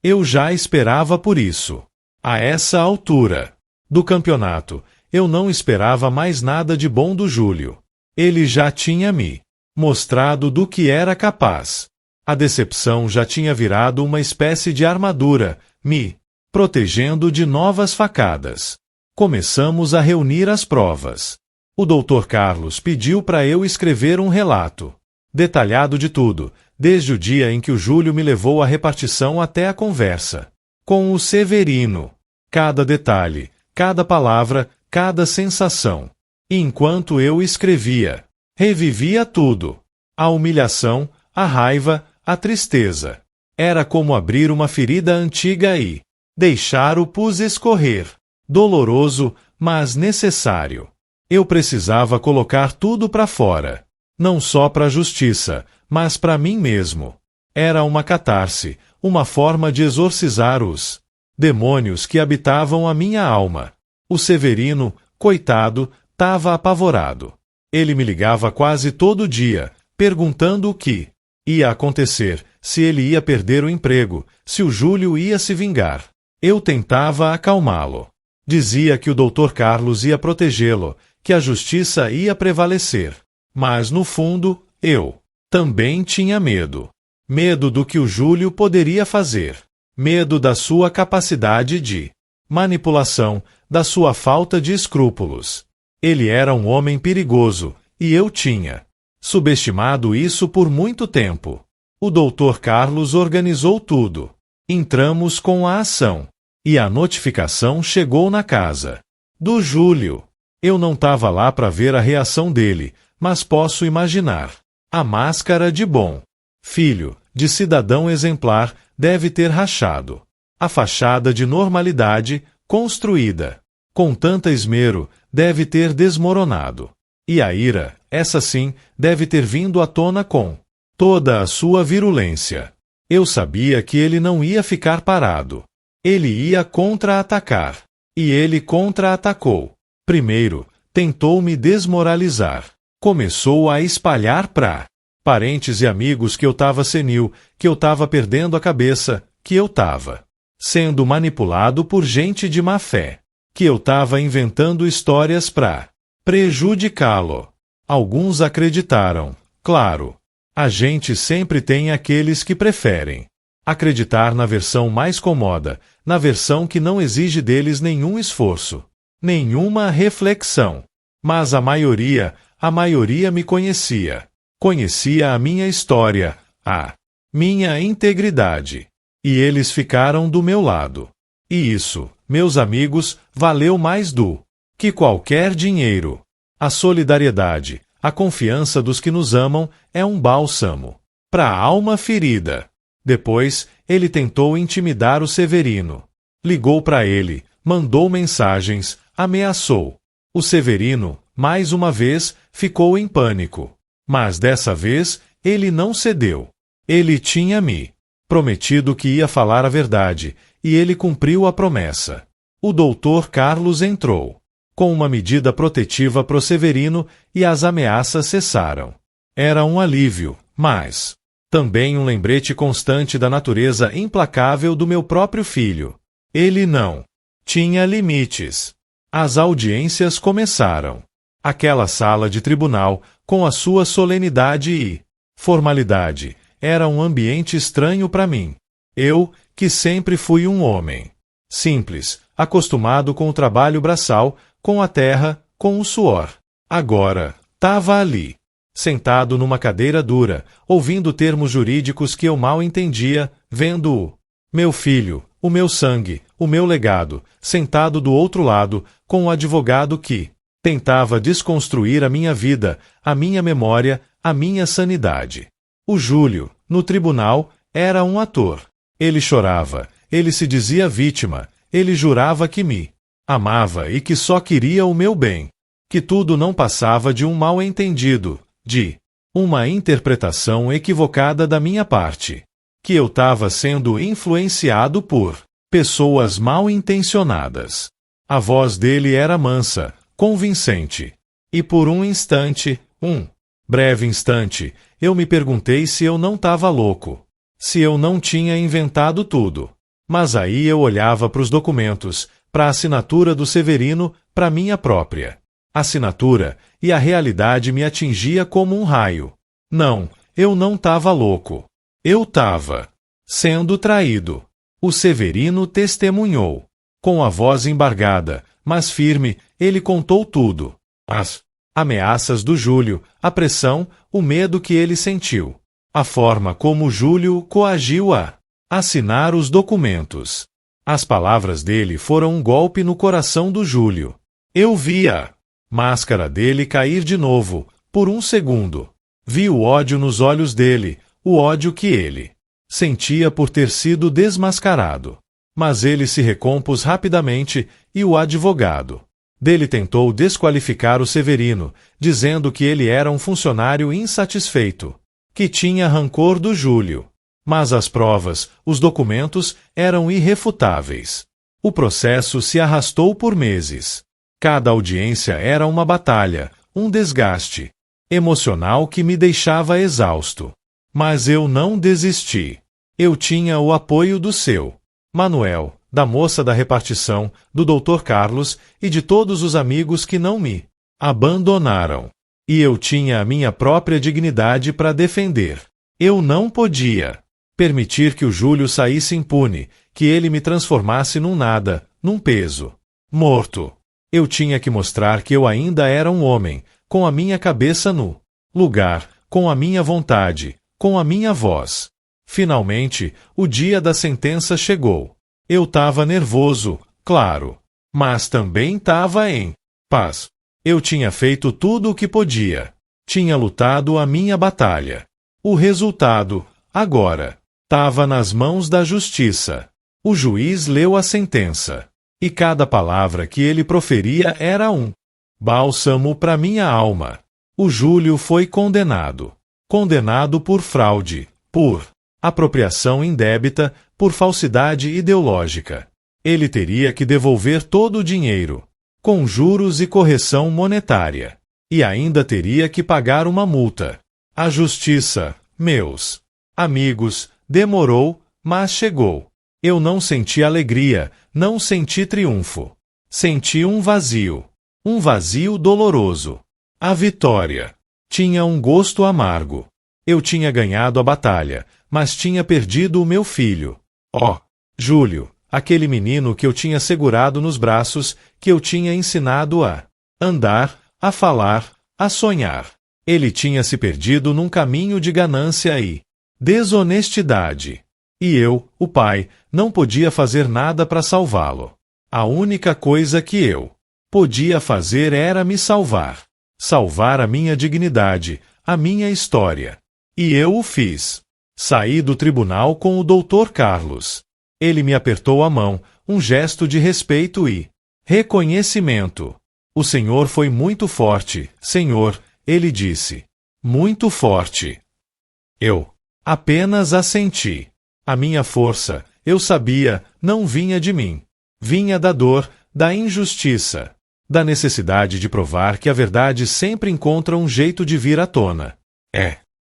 Eu já esperava por isso. A essa altura do campeonato, eu não esperava mais nada de bom do Júlio. Ele já tinha me mostrado do que era capaz. A decepção já tinha virado uma espécie de armadura, me protegendo de novas facadas. Começamos a reunir as provas. O Dr. Carlos pediu para eu escrever um relato detalhado de tudo, desde o dia em que o Júlio me levou à repartição até a conversa com o Severino. Cada detalhe, cada palavra, cada sensação. E enquanto eu escrevia, revivia tudo. A humilhação, a raiva, a tristeza. Era como abrir uma ferida antiga e deixar o pus escorrer. Doloroso, mas necessário. Eu precisava colocar tudo para fora. Não só para a justiça, mas para mim mesmo. Era uma catarse, uma forma de exorcizar os demônios que habitavam a minha alma. O Severino, coitado, estava apavorado. Ele me ligava quase todo dia, perguntando o que ia acontecer, se ele ia perder o emprego, se o Júlio ia se vingar. Eu tentava acalmá-lo. Dizia que o Dr. Carlos ia protegê-lo, que a justiça ia prevalecer. Mas, no fundo, eu também tinha medo. Medo do que o Júlio poderia fazer. Medo da sua capacidade de manipulação, da sua falta de escrúpulos. Ele era um homem perigoso, e eu tinha subestimado isso por muito tempo. O Dr. Carlos organizou tudo. Entramos com a ação. E a notificação chegou na casa do Júlio. Eu não estava lá para ver a reação dele, mas posso imaginar. A máscara de bom filho, de cidadão exemplar, deve ter rachado. A fachada de normalidade, construída com tanta esmero, deve ter desmoronado. E a ira, essa sim, deve ter vindo à tona com toda a sua virulência. Eu sabia que ele não ia ficar parado. Ele ia contra-atacar. E ele contra-atacou. Primeiro, tentou me desmoralizar. Começou a espalhar para parentes e amigos que eu estava senil, que eu estava perdendo a cabeça, que eu estava sendo manipulado por gente de má fé, que eu estava inventando histórias para prejudicá-lo. Alguns acreditaram, claro. A gente sempre tem aqueles que preferem acreditar na versão mais cômoda, na versão que não exige deles nenhum esforço, nenhuma reflexão. Mas a maioria me conhecia. Conhecia a minha história, a minha integridade. E eles ficaram do meu lado. E isso, meus amigos, valeu mais do que qualquer dinheiro. A solidariedade, a confiança dos que nos amam é um bálsamo para a alma ferida. Depois, ele tentou intimidar o Severino. Ligou para ele, mandou mensagens, ameaçou. O Severino, mais uma vez, ficou em pânico. Mas dessa vez, ele não cedeu. Ele tinha me prometido que ia falar a verdade, e ele cumpriu a promessa. O Dr. Carlos entrou com uma medida protetiva pro Severino e as ameaças cessaram. Era um alívio, mas também um lembrete constante da natureza implacável do meu próprio filho. Ele não tinha limites. As audiências começaram. Aquela sala de tribunal, com a sua solenidade e formalidade, era um ambiente estranho para mim. Eu, que sempre fui um homem simples, acostumado com o trabalho braçal, com a terra, com o suor. Agora, estava ali, sentado numa cadeira dura, ouvindo termos jurídicos que eu mal entendia, vendo meu filho, o meu sangue, o meu legado, sentado do outro lado, com o advogado que tentava desconstruir a minha vida, a minha memória, a minha sanidade. O Júlio, no tribunal, era um ator. Ele chorava, ele se dizia vítima, ele jurava que me amava e que só queria o meu bem, que tudo não passava de um mal-entendido, de uma interpretação equivocada da minha parte, que eu estava sendo influenciado por pessoas mal-intencionadas. A voz dele era mansa, convincente, e por um instante, breve instante, eu me perguntei se eu não estava louco, se eu não tinha inventado tudo. Mas aí eu olhava para os documentos, para a assinatura do Severino, para minha própria assinatura, e a realidade me atingia como um raio. Não, eu não estava louco. Eu estava sendo traído. O Severino testemunhou. Com a voz embargada, mas firme, ele contou tudo. As ameaças do Júlio, a pressão, o medo que ele sentiu. A forma como Júlio coagiu a assinar os documentos. As palavras dele foram um golpe no coração do Júlio. Eu vi a máscara dele cair de novo, por um segundo. Vi o ódio nos olhos dele, o ódio que ele sentia por ter sido desmascarado. Mas ele se recompôs rapidamente e o advogado dele tentou desqualificar o Severino, dizendo que ele era um funcionário insatisfeito, que tinha rancor do Júlio. Mas as provas, os documentos, eram irrefutáveis. O processo se arrastou por meses. Cada audiência era uma batalha, um desgaste emocional que me deixava exausto. Mas eu não desisti. Eu tinha o apoio do seu Manuel, da moça da repartição, do Dr. Carlos e de todos os amigos que não me abandonaram. E eu tinha a minha própria dignidade para defender. Eu não podia permitir que o Júlio saísse impune, que ele me transformasse num nada, num peso morto. Eu tinha que mostrar que eu ainda era um homem, com a minha cabeça no lugar, com a minha vontade, com a minha voz. Finalmente, o dia da sentença chegou. Eu estava nervoso, claro, mas também estava em paz. Eu tinha feito tudo o que podia. Tinha lutado a minha batalha. O resultado, agora, estava nas mãos da justiça. O juiz leu a sentença. E cada palavra que ele proferia era um bálsamo para minha alma. O Júlio foi condenado. Condenado por fraude, por apropriação indébita, por falsidade ideológica. Ele teria que devolver todo o dinheiro, com juros e correção monetária. E ainda teria que pagar uma multa. A justiça, meus amigos, demorou, mas chegou. Eu não senti alegria, não senti triunfo. Senti um vazio doloroso. A vitória tinha um gosto amargo. Eu tinha ganhado a batalha, mas tinha perdido o meu filho. Júlio, aquele menino que eu tinha segurado nos braços, que eu tinha ensinado a andar, a falar, a sonhar. Ele tinha se perdido num caminho de ganância e desonestidade. E eu, o pai, não podia fazer nada para salvá-lo. A única coisa que eu podia fazer era me salvar. Salvar a minha dignidade, a minha história. E eu o fiz. Saí do tribunal com o Dr. Carlos. Ele me apertou a mão, um gesto de respeito e reconhecimento. O senhor foi muito forte, senhor, ele disse. Muito forte. Eu apenas assenti. A minha força, eu sabia, não vinha de mim. Vinha da dor, da injustiça, da necessidade de provar que a verdade sempre encontra um jeito de vir à tona.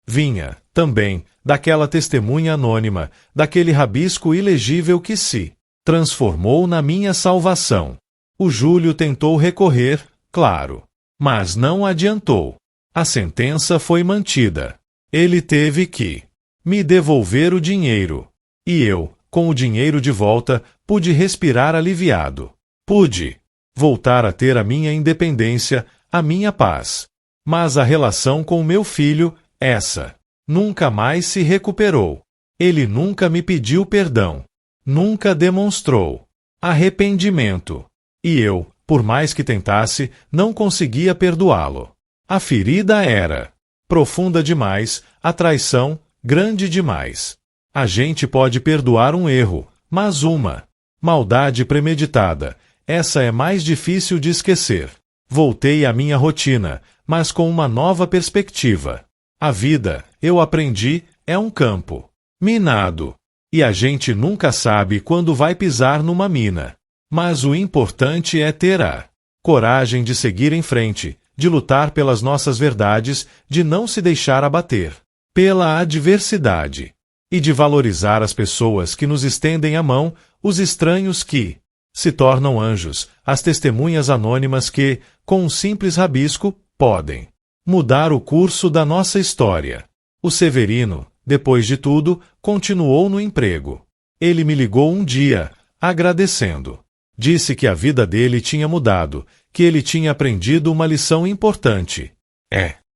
Vinha, também, daquela testemunha anônima, daquele rabisco ilegível que se transformou na minha salvação. O Júlio tentou recorrer, claro, mas não adiantou. A sentença foi mantida. Ele teve que me devolver o dinheiro. E eu, com o dinheiro de volta, pude respirar aliviado. Pude voltar a ter a minha independência, a minha paz. Mas a relação com meu filho, essa, nunca mais se recuperou. Ele nunca me pediu perdão. Nunca demonstrou arrependimento. E eu, por mais que tentasse, não conseguia perdoá-lo. A ferida era profunda demais, a traição grande demais. A gente pode perdoar um erro, mas uma maldade premeditada, essa é mais difícil de esquecer. Voltei à minha rotina, mas com uma nova perspectiva. A vida, eu aprendi, é um campo minado. E a gente nunca sabe quando vai pisar numa mina. Mas o importante é ter a coragem de seguir em frente, de lutar pelas nossas verdades, de não se deixar abater pela adversidade e de valorizar as pessoas que nos estendem a mão, os estranhos que se tornam anjos, as testemunhas anônimas que, com um simples rabisco, podem mudar o curso da nossa história. O Severino, depois de tudo, continuou no emprego. Ele me ligou um dia, agradecendo. Disse que a vida dele tinha mudado, que ele tinha aprendido uma lição importante.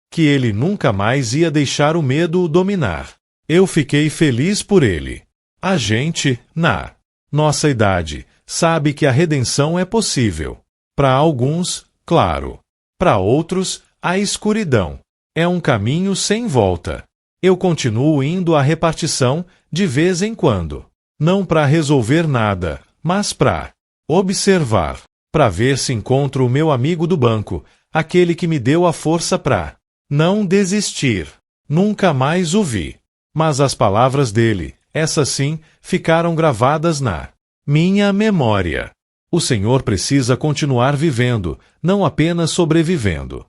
Que ele nunca mais ia deixar o medo o dominar. Eu fiquei feliz por ele. A gente, na nossa idade, sabe que a redenção é possível. Para alguns, claro. Para outros, a escuridão. É um caminho sem volta. Eu continuo indo à repartição, de vez em quando. Não para resolver nada, mas para observar. Para ver se encontro o meu amigo do banco, aquele que me deu a força para não desistir. Nunca mais o vi. Mas as palavras dele, essas sim, ficaram gravadas na minha memória. O Senhor precisa continuar vivendo, não apenas sobrevivendo.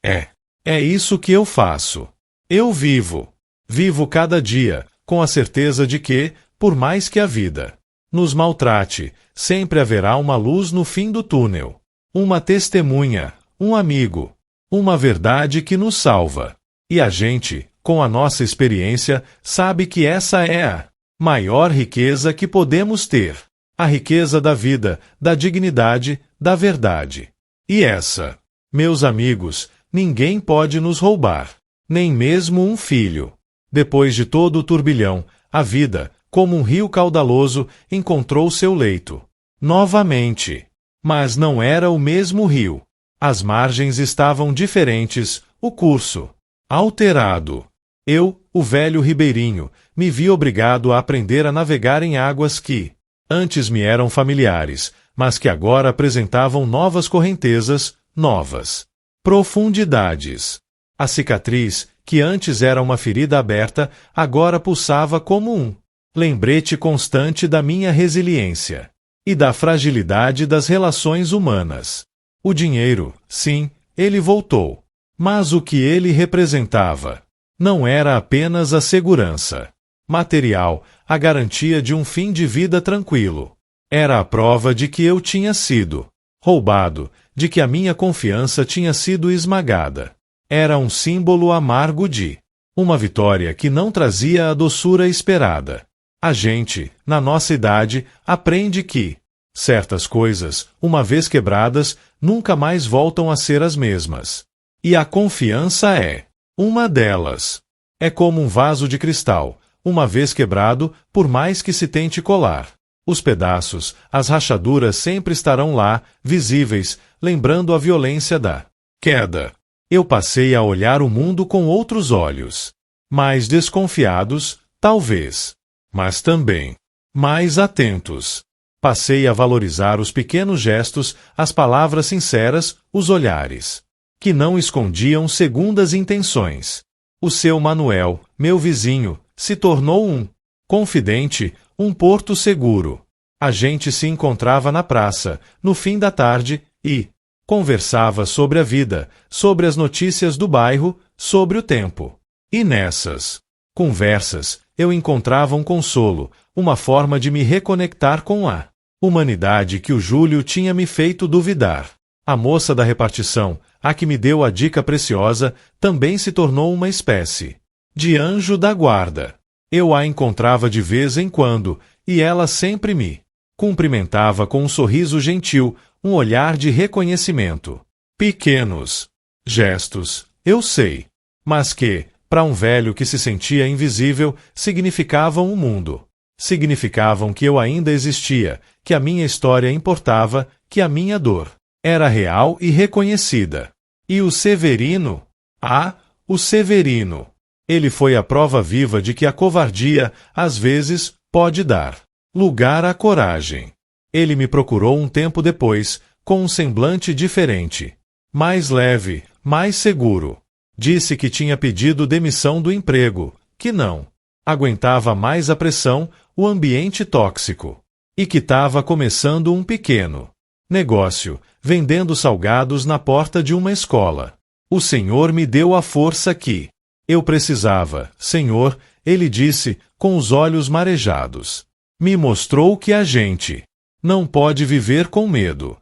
É isso que eu faço. Eu vivo. Vivo cada dia, com a certeza de que, por mais que a vida nos maltrate, sempre haverá uma luz no fim do túnel. Uma testemunha, um amigo, uma verdade que nos salva. E a gente, com a nossa experiência, sabe que essa é a maior riqueza que podemos ter. A riqueza da vida, da dignidade, da verdade. E essa, meus amigos, ninguém pode nos roubar. Nem mesmo um filho. Depois de todo o turbilhão, a vida, como um rio caudaloso, encontrou seu leito. Novamente. Mas não era o mesmo rio. As margens estavam diferentes, o curso alterado. Eu, o velho ribeirinho, me vi obrigado a aprender a navegar em águas que antes me eram familiares, mas que agora apresentavam novas correntezas, novas profundidades. A cicatriz, que antes era uma ferida aberta, agora pulsava como um lembrete constante da minha resiliência e da fragilidade das relações humanas. O dinheiro, sim, ele voltou. Mas o que ele representava não era apenas a segurança material, a garantia de um fim de vida tranquilo. Era a prova de que eu tinha sido roubado, de que a minha confiança tinha sido esmagada. Era um símbolo amargo de uma vitória que não trazia a doçura esperada. A gente, na nossa idade, aprende que certas coisas, uma vez quebradas, nunca mais voltam a ser as mesmas. E a confiança é uma delas. É como um vaso de cristal, uma vez quebrado, por mais que se tente colar. Os pedaços, as rachaduras sempre estarão lá, visíveis, lembrando a violência da queda. Eu passei a olhar o mundo com outros olhos. Mais desconfiados, Talvez. Mas também mais atentos. Passei a valorizar os pequenos gestos, as palavras sinceras, os olhares, que não escondiam segundas intenções. O seu Manuel, meu vizinho, se tornou um confidente, um porto seguro. A gente se encontrava na praça, no fim da tarde, e conversava sobre a vida, sobre as notícias do bairro, sobre o tempo. E nessas conversas, eu encontrava um consolo, uma forma de me reconectar com a humanidade que o Júlio tinha me feito duvidar. A moça da repartição, a que me deu a dica preciosa, também se tornou uma espécie de anjo da guarda. Eu a encontrava de vez em quando, e ela sempre me cumprimentava com um sorriso gentil, um olhar de reconhecimento. Pequenos gestos, eu sei, mas que, para um velho que se sentia invisível, significavam o mundo. Significavam que eu ainda existia, que a minha história importava, que a minha dor era real e reconhecida. E o Severino? Ah, o Severino! Ele foi a prova viva de que a covardia, às vezes, pode dar lugar à coragem. Ele me procurou um tempo depois, com um semblante diferente, mais leve, mais seguro. Disse que tinha pedido demissão do emprego, que não aguentava mais a pressão, o ambiente tóxico, e que estava começando um pequeno negócio, vendendo salgados na porta de uma escola. O Senhor me deu a força que eu precisava. Senhor, ele disse, com os olhos marejados. Me mostrou que a gente não pode viver com medo.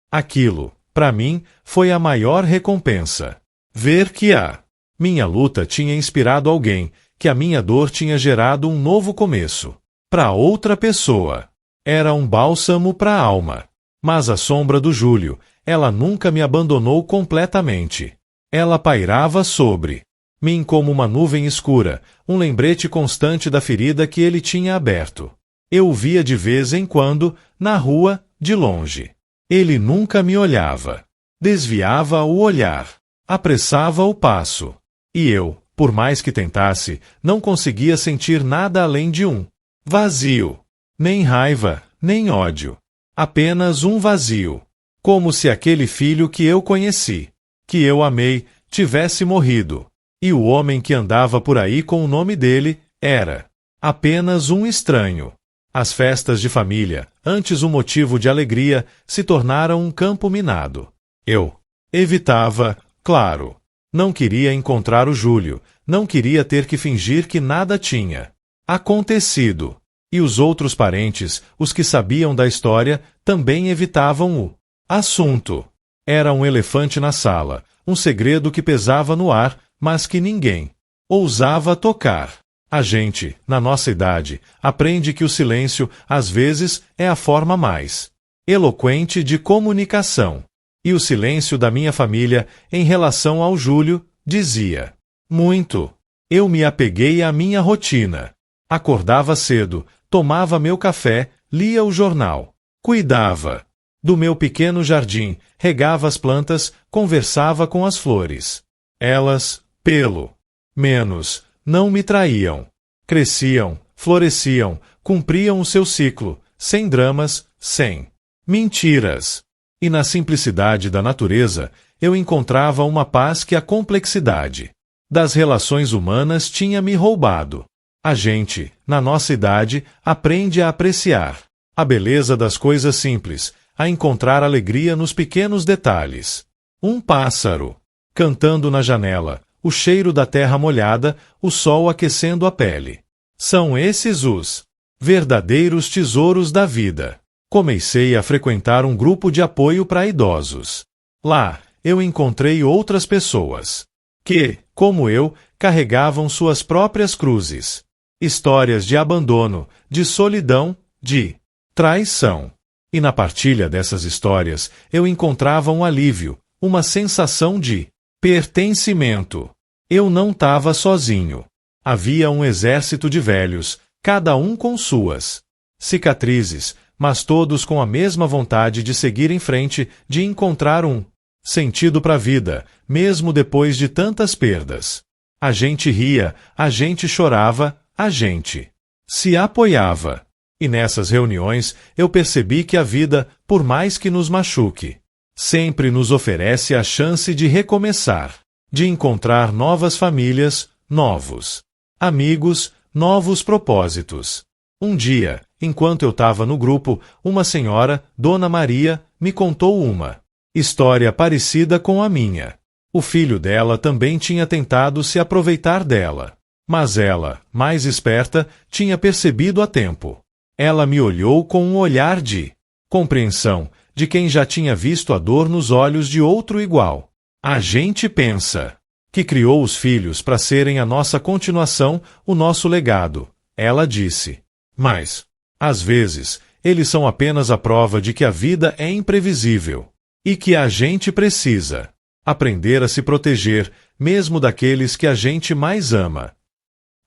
Aquilo, para mim, foi a maior recompensa. Ver que a minha luta tinha inspirado alguém, que a minha dor tinha gerado um novo começo. Para outra pessoa. Era um bálsamo para a alma. Mas a sombra do Júlio, ela nunca me abandonou completamente. Ela pairava sobre mim como uma nuvem escura, um lembrete constante da ferida que ele tinha aberto. Eu o via de vez em quando, na rua, de longe. Ele nunca me olhava. Desviava o olhar. Apressava o passo. E eu, por mais que tentasse, não conseguia sentir nada além de um vazio. Nem raiva, nem ódio. Apenas um vazio. Como se aquele filho que eu conheci, que eu amei, tivesse morrido. E o homem que andava por aí com o nome dele era apenas um estranho. As festas de família, antes um motivo de alegria, se tornaram um campo minado. Eu evitava, claro. Não queria encontrar o Júlio, não queria ter que fingir que nada tinha acontecido. E os outros parentes, os que sabiam da história, também evitavam o assunto. Era um elefante na sala, um segredo que pesava no ar, mas que ninguém ousava tocar. A gente, na nossa idade, aprende que o silêncio, às vezes, é a forma mais eloquente de comunicação. E o silêncio da minha família, em relação ao Júlio, dizia muito. Eu me apeguei à minha rotina. Acordava cedo, tomava meu café, lia o jornal, cuidava do meu pequeno jardim, regava as plantas, conversava com as flores. Elas, pelo menos, não me traíam. Cresciam, floresciam, cumpriam o seu ciclo, sem dramas, sem mentiras. E na simplicidade da natureza, eu encontrava uma paz que a complexidade das relações humanas tinha me roubado. A gente, na nossa idade, aprende a apreciar a beleza das coisas simples, a encontrar alegria nos pequenos detalhes. Um pássaro cantando na janela, o cheiro da terra molhada, o sol aquecendo a pele. São esses os verdadeiros tesouros da vida. Comecei a frequentar um grupo de apoio para idosos. Lá, eu encontrei outras pessoas que, como eu, carregavam suas próprias cruzes. Histórias de abandono, de solidão, de traição. E na partilha dessas histórias, eu encontrava um alívio, uma sensação de pertencimento. Eu não estava sozinho. Havia um exército de velhos, cada um com suas cicatrizes, mas todos com a mesma vontade de seguir em frente, de encontrar um sentido para a vida, mesmo depois de tantas perdas. A gente ria, a gente chorava, a gente se apoiava. E nessas reuniões eu percebi que a vida, por mais que nos machuque, sempre nos oferece a chance de recomeçar, de encontrar novas famílias, novos amigos, novos propósitos. Um dia, enquanto eu estava no grupo, uma senhora, Dona Maria, me contou uma história parecida com a minha. O filho dela também tinha tentado se aproveitar dela, mas ela, mais esperta, tinha percebido a tempo. Ela me olhou com um olhar de compreensão, de quem já tinha visto a dor nos olhos de outro igual. A gente pensa que criou os filhos para serem a nossa continuação, o nosso legado, ela disse. Mas, às vezes, eles são apenas a prova de que a vida é imprevisível e que a gente precisa aprender a se proteger, mesmo daqueles que a gente mais ama.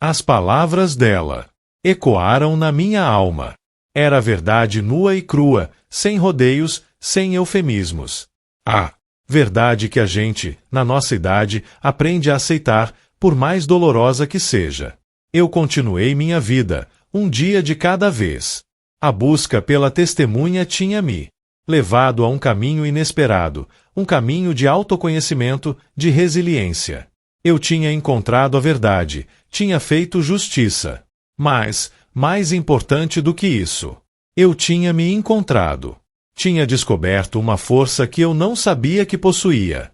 As palavras dela ecoaram na minha alma. Era a verdade nua e crua, sem rodeios, sem eufemismos. A verdade que a gente, na nossa idade, aprende a aceitar, por mais dolorosa que seja. Eu continuei minha vida, um dia de cada vez. A busca pela testemunha tinha me levado a um caminho inesperado, um caminho de autoconhecimento, de resiliência. Eu tinha encontrado a verdade, tinha feito justiça. Mas, mais importante do que isso, eu tinha me encontrado. Tinha descoberto uma força que eu não sabia que possuía.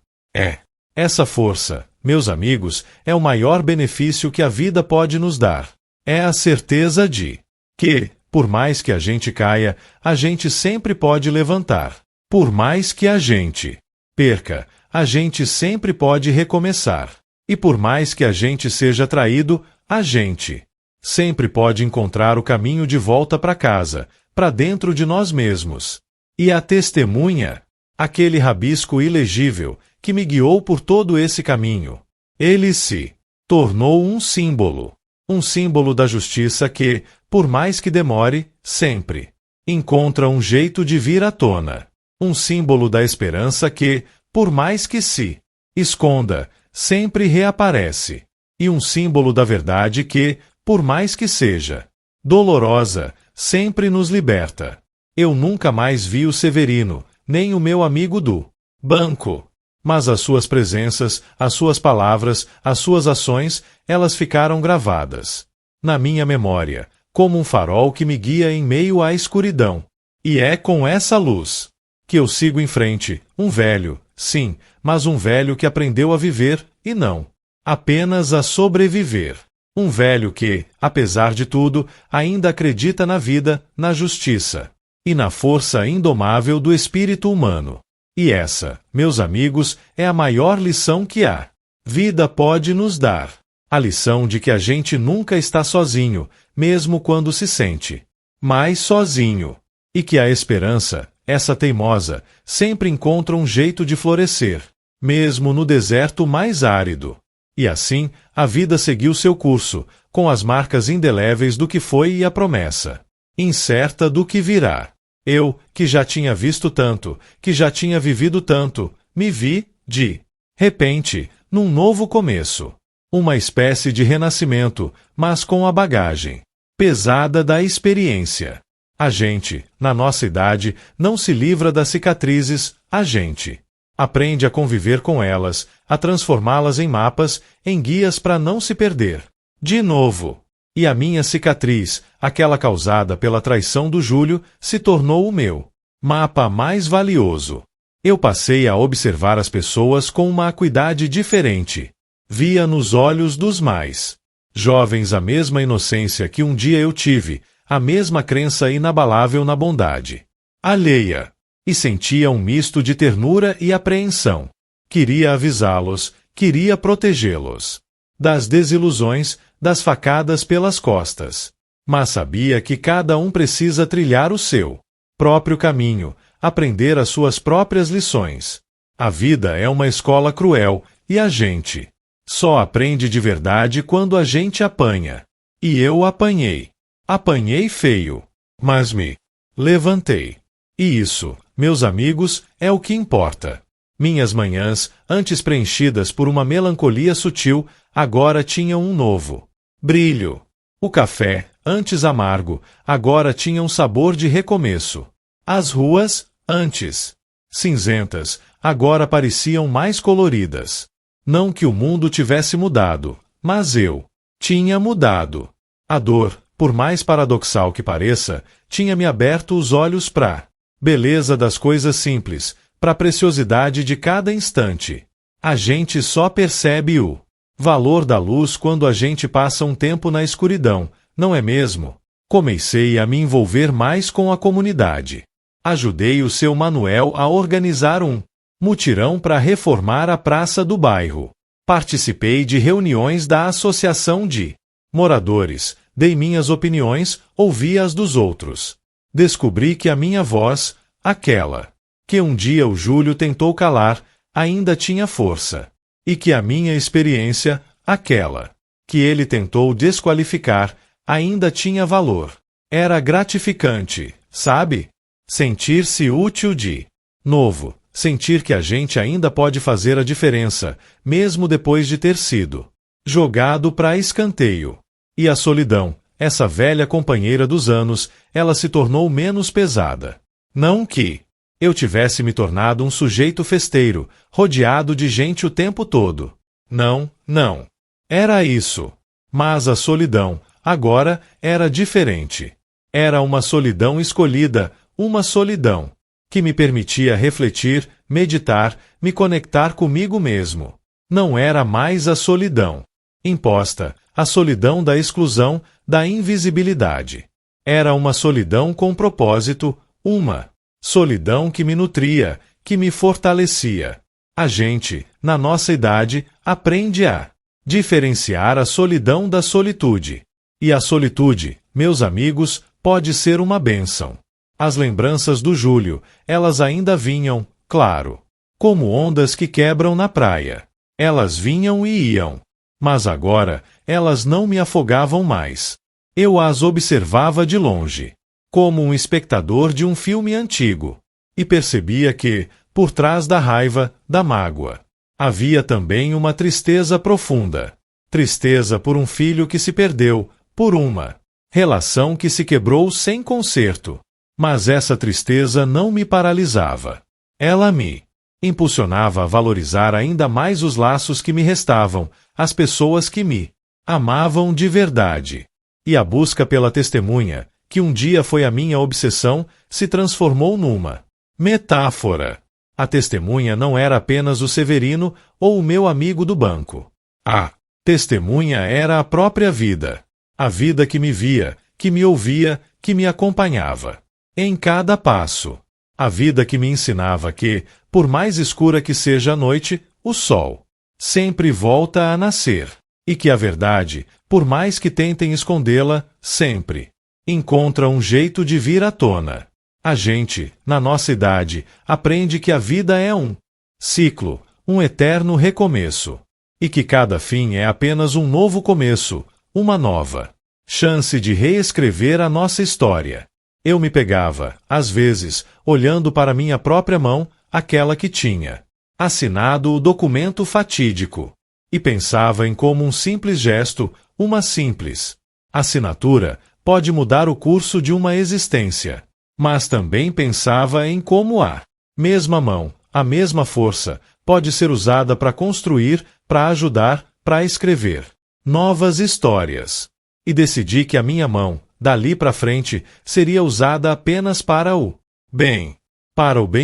Essa força, meus amigos, é o maior benefício que a vida pode nos dar. É a certeza de que, por mais que a gente caia, a gente sempre pode levantar. Por mais que a gente perca, a gente sempre pode recomeçar. E por mais que a gente seja traído, a gente sempre pode encontrar o caminho de volta para casa, para dentro de nós mesmos. E a testemunha, aquele rabisco ilegível que me guiou por todo esse caminho, ele se tornou um símbolo da justiça que, por mais que demore, sempre encontra um jeito de vir à tona. Um símbolo da esperança que, por mais que se esconda, sempre reaparece. E um símbolo da verdade que, por mais que seja dolorosa, sempre nos liberta. Eu nunca mais vi o Severino, nem o meu amigo do banco. Mas as suas presenças, as suas palavras, as suas ações, elas ficaram gravadas na minha memória, como um farol que me guia em meio à escuridão. E é com essa luz que eu sigo em frente, um velho, sim, mas um velho que aprendeu a viver, e não apenas a sobreviver. Um velho que, apesar de tudo, ainda acredita na vida, na justiça e na força indomável do espírito humano. E essa, meus amigos, é a maior lição que a vida pode nos dar. A lição de que a gente nunca está sozinho, mesmo quando se sente mais sozinho. E que a esperança, essa teimosa, sempre encontra um jeito de florescer, mesmo no deserto mais árido. E assim, a vida seguiu seu curso, com as marcas indeléveis do que foi e a promessa incerta do que virá. Eu, que já tinha visto tanto, que já tinha vivido tanto, me vi, de repente, num novo começo. Uma espécie de renascimento, mas com a bagagem pesada da experiência. A gente, na nossa idade, não se livra das cicatrizes, a gente aprende a conviver com elas, a transformá-las em mapas, em guias para não se perder. De novo. E a minha cicatriz, aquela causada pela traição do Júlio, se tornou o meu mapa mais valioso. Eu passei a observar as pessoas com uma acuidade diferente. Via nos olhos dos mais jovens a mesma inocência que um dia eu tive, a mesma crença inabalável na bondade alheia. E sentia um misto de ternura e apreensão. Queria avisá-los, queria protegê-los das desilusões, das facadas pelas costas. Mas sabia que cada um precisa trilhar o seu próprio caminho, aprender as suas próprias lições. A vida é uma escola cruel, e a gente só aprende de verdade quando a gente apanha. E eu apanhei. Apanhei feio. Mas me levantei. E isso, meus amigos, é o que importa. Minhas manhãs, antes preenchidas por uma melancolia sutil, agora tinham um novo brilho. O café, antes amargo, agora tinha um sabor de recomeço. As ruas, antes cinzentas, agora pareciam mais coloridas. Não que o mundo tivesse mudado, mas eu tinha mudado. A dor, por mais paradoxal que pareça, tinha me aberto os olhos para a beleza das coisas simples, para a preciosidade de cada instante. A gente só percebe o valor da luz quando a gente passa um tempo na escuridão, não é mesmo? Comecei a me envolver mais com a comunidade. Ajudei o seu Manuel a organizar um mutirão para reformar a praça do bairro. Participei de reuniões da associação de moradores, dei minhas opiniões, ouvi as dos outros. Descobri que a minha voz, aquela que um dia o Júlio tentou calar, ainda tinha força. E que a minha experiência, aquela que ele tentou desqualificar, ainda tinha valor. Era gratificante, sabe? Sentir-se útil de novo, sentir que a gente ainda pode fazer a diferença, mesmo depois de ter sido jogado para escanteio. E a solidão, essa velha companheira dos anos, ela se tornou menos pesada. Não que eu tivesse me tornado um sujeito festeiro, rodeado de gente o tempo todo. Não, não. Era isso. Mas a solidão, agora, era diferente. Era uma solidão escolhida, uma solidão que me permitia refletir, meditar, me conectar comigo mesmo. Não era mais a solidão imposta, a solidão da exclusão, da invisibilidade. Era uma solidão com propósito, uma solidão que me nutria, que me fortalecia. A gente, na nossa idade, aprende a diferenciar a solidão da solitude. E a solitude, meus amigos, pode ser uma bênção. As lembranças do Júlio, elas ainda vinham, claro, como ondas que quebram na praia. Elas vinham e iam. Mas agora, elas não me afogavam mais. Eu as observava de longe, como um espectador de um filme antigo, e percebia que, por trás da raiva, da mágoa, havia também uma tristeza profunda. Tristeza por um filho que se perdeu, por uma relação que se quebrou sem conserto. Mas essa tristeza não me paralisava. Ela me impulsionava a valorizar ainda mais os laços que me restavam, as pessoas que me amavam de verdade. E a busca pela testemunha, que um dia foi a minha obsessão, se transformou numa metáfora. A testemunha não era apenas o Severino ou o meu amigo do banco. A testemunha era a própria vida. A vida que me via, que me ouvia, que me acompanhava em cada passo. A vida que me ensinava que, por mais escura que seja a noite, o sol sempre volta a nascer. E que a verdade, por mais que tentem escondê-la, sempre encontra um jeito de vir à tona. A gente, na nossa idade, aprende que a vida é um ciclo, um eterno recomeço. E que cada fim é apenas um novo começo, uma nova chance de reescrever a nossa história. Eu me pegava, às vezes, olhando para minha própria mão, aquela que tinha assinado o documento fatídico, e pensava em como um simples gesto, uma simples assinatura, pode mudar o curso de uma existência. Mas também pensava em como a mesma mão, a mesma força, pode ser usada para construir, para ajudar, para escrever novas histórias. E decidi que a minha mão, dali para frente, seria usada apenas para o bem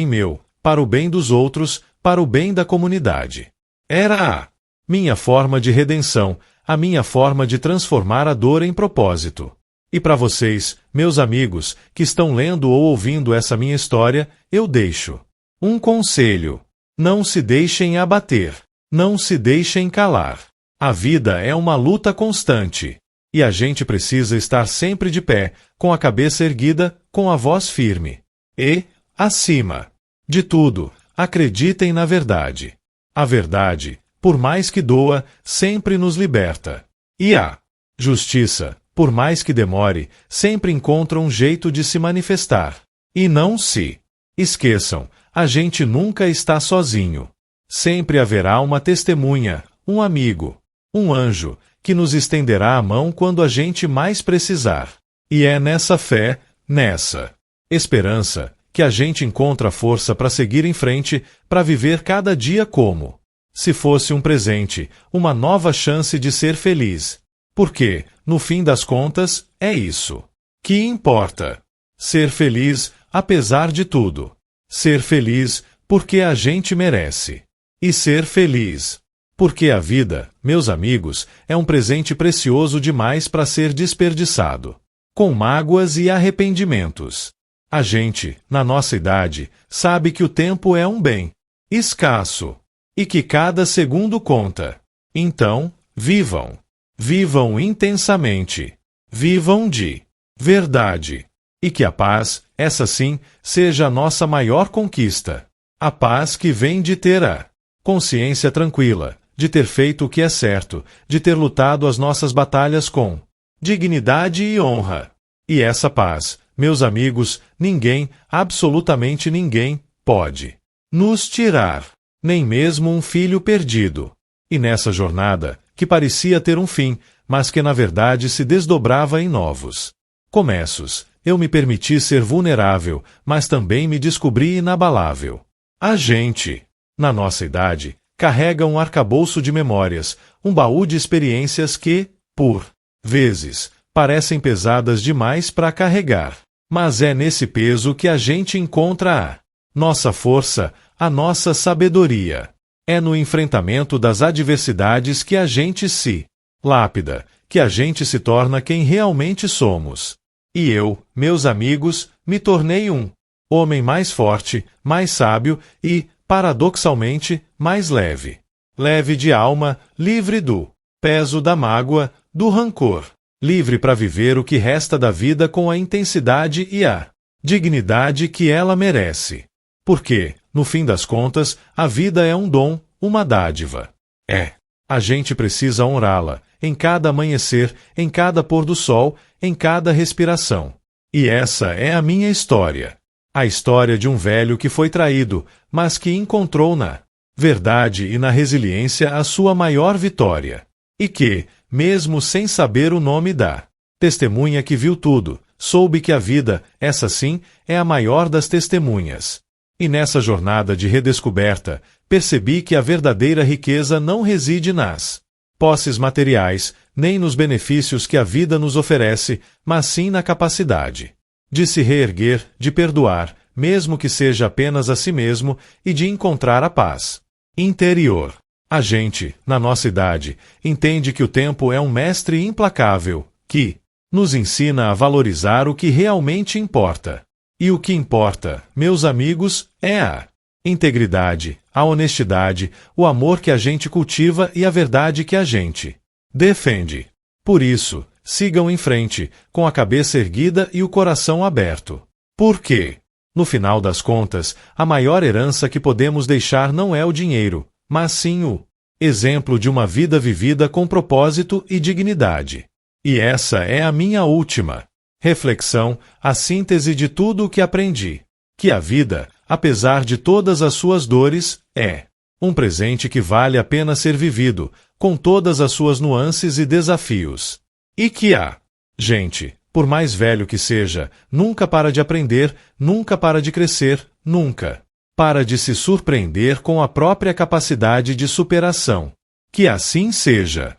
meu, para o bem dos outros, para o bem da comunidade. Era a minha forma de redenção, a minha forma de transformar a dor em propósito. E para vocês, meus amigos, que estão lendo ou ouvindo essa minha história, eu deixo um conselho. Não se deixem abater. Não se deixem calar. A vida é uma luta constante. E a gente precisa estar sempre de pé, com a cabeça erguida, com a voz firme. E, acima de tudo, acreditem na verdade. A verdade, por mais que doa, sempre nos liberta. E a justiça, por mais que demore, sempre encontra um jeito de se manifestar. E não se esqueçam, a gente nunca está sozinho. Sempre haverá uma testemunha, um amigo, um anjo, que nos estenderá a mão quando a gente mais precisar. E é nessa fé, nessa esperança, que a gente encontra força para seguir em frente, para viver cada dia como se fosse um presente, uma nova chance de ser feliz. Porque, no fim das contas, é isso que importa. Ser feliz, apesar de tudo. Ser feliz, porque a gente merece. E ser feliz. Porque a vida, meus amigos, é um presente precioso demais para ser desperdiçado com mágoas e arrependimentos. A gente, na nossa idade, sabe que o tempo é um bem escasso e que cada segundo conta. Então, vivam. Vivam intensamente. Vivam de verdade. E que a paz, essa sim, seja a nossa maior conquista. A paz que vem de ter a consciência tranquila, de ter feito o que é certo, de ter lutado as nossas batalhas com dignidade e honra. E essa paz, meus amigos, ninguém, absolutamente ninguém, pode nos tirar. Nem mesmo um filho perdido. E nessa jornada, que parecia ter um fim, mas que na verdade se desdobrava em novos começos, eu me permiti ser vulnerável, mas também me descobri inabalável. A gente, na nossa idade, carrega um arcabouço de memórias, um baú de experiências que, por vezes, parecem pesadas demais para carregar. Mas é nesse peso que a gente encontra a nossa força, a nossa sabedoria. É no enfrentamento das adversidades que a gente se lápida, que a gente se torna quem realmente somos. E eu, meus amigos, me tornei um homem mais forte, mais sábio e, paradoxalmente, mais leve. Leve de alma, livre do peso da mágoa, do rancor. Livre para viver o que resta da vida com a intensidade e a dignidade que ela merece. Porque, no fim das contas, a vida é um dom, uma dádiva. A gente precisa honrá-la, em cada amanhecer, em cada pôr do sol, em cada respiração. E essa é a minha história. A história de um velho que foi traído, mas que encontrou na verdade e na resiliência a sua maior vitória. E que, mesmo sem saber o nome da testemunha que viu tudo, soube que a vida, essa sim, é a maior das testemunhas. E nessa jornada de redescoberta, percebi que a verdadeira riqueza não reside nas posses materiais, nem nos benefícios que a vida nos oferece, mas sim na capacidade de se reerguer, de perdoar, mesmo que seja apenas a si mesmo, e de encontrar a paz interior. A gente, na nossa idade, entende que o tempo é um mestre implacável, que nos ensina a valorizar o que realmente importa. E o que importa, meus amigos, é a integridade, a honestidade, o amor que a gente cultiva e a verdade que a gente defende. Por isso, sigam em frente, com a cabeça erguida e o coração aberto. Porque, no final das contas, a maior herança que podemos deixar não é o dinheiro, mas sim o exemplo de uma vida vivida com propósito e dignidade. E essa é a minha última reflexão, a síntese de tudo o que aprendi. Que a vida, apesar de todas as suas dores, é um presente que vale a pena ser vivido, com todas as suas nuances e desafios. E que a gente, por mais velho que seja, nunca para de aprender, nunca para de crescer, nunca para de se surpreender com a própria capacidade de superação. Que assim seja.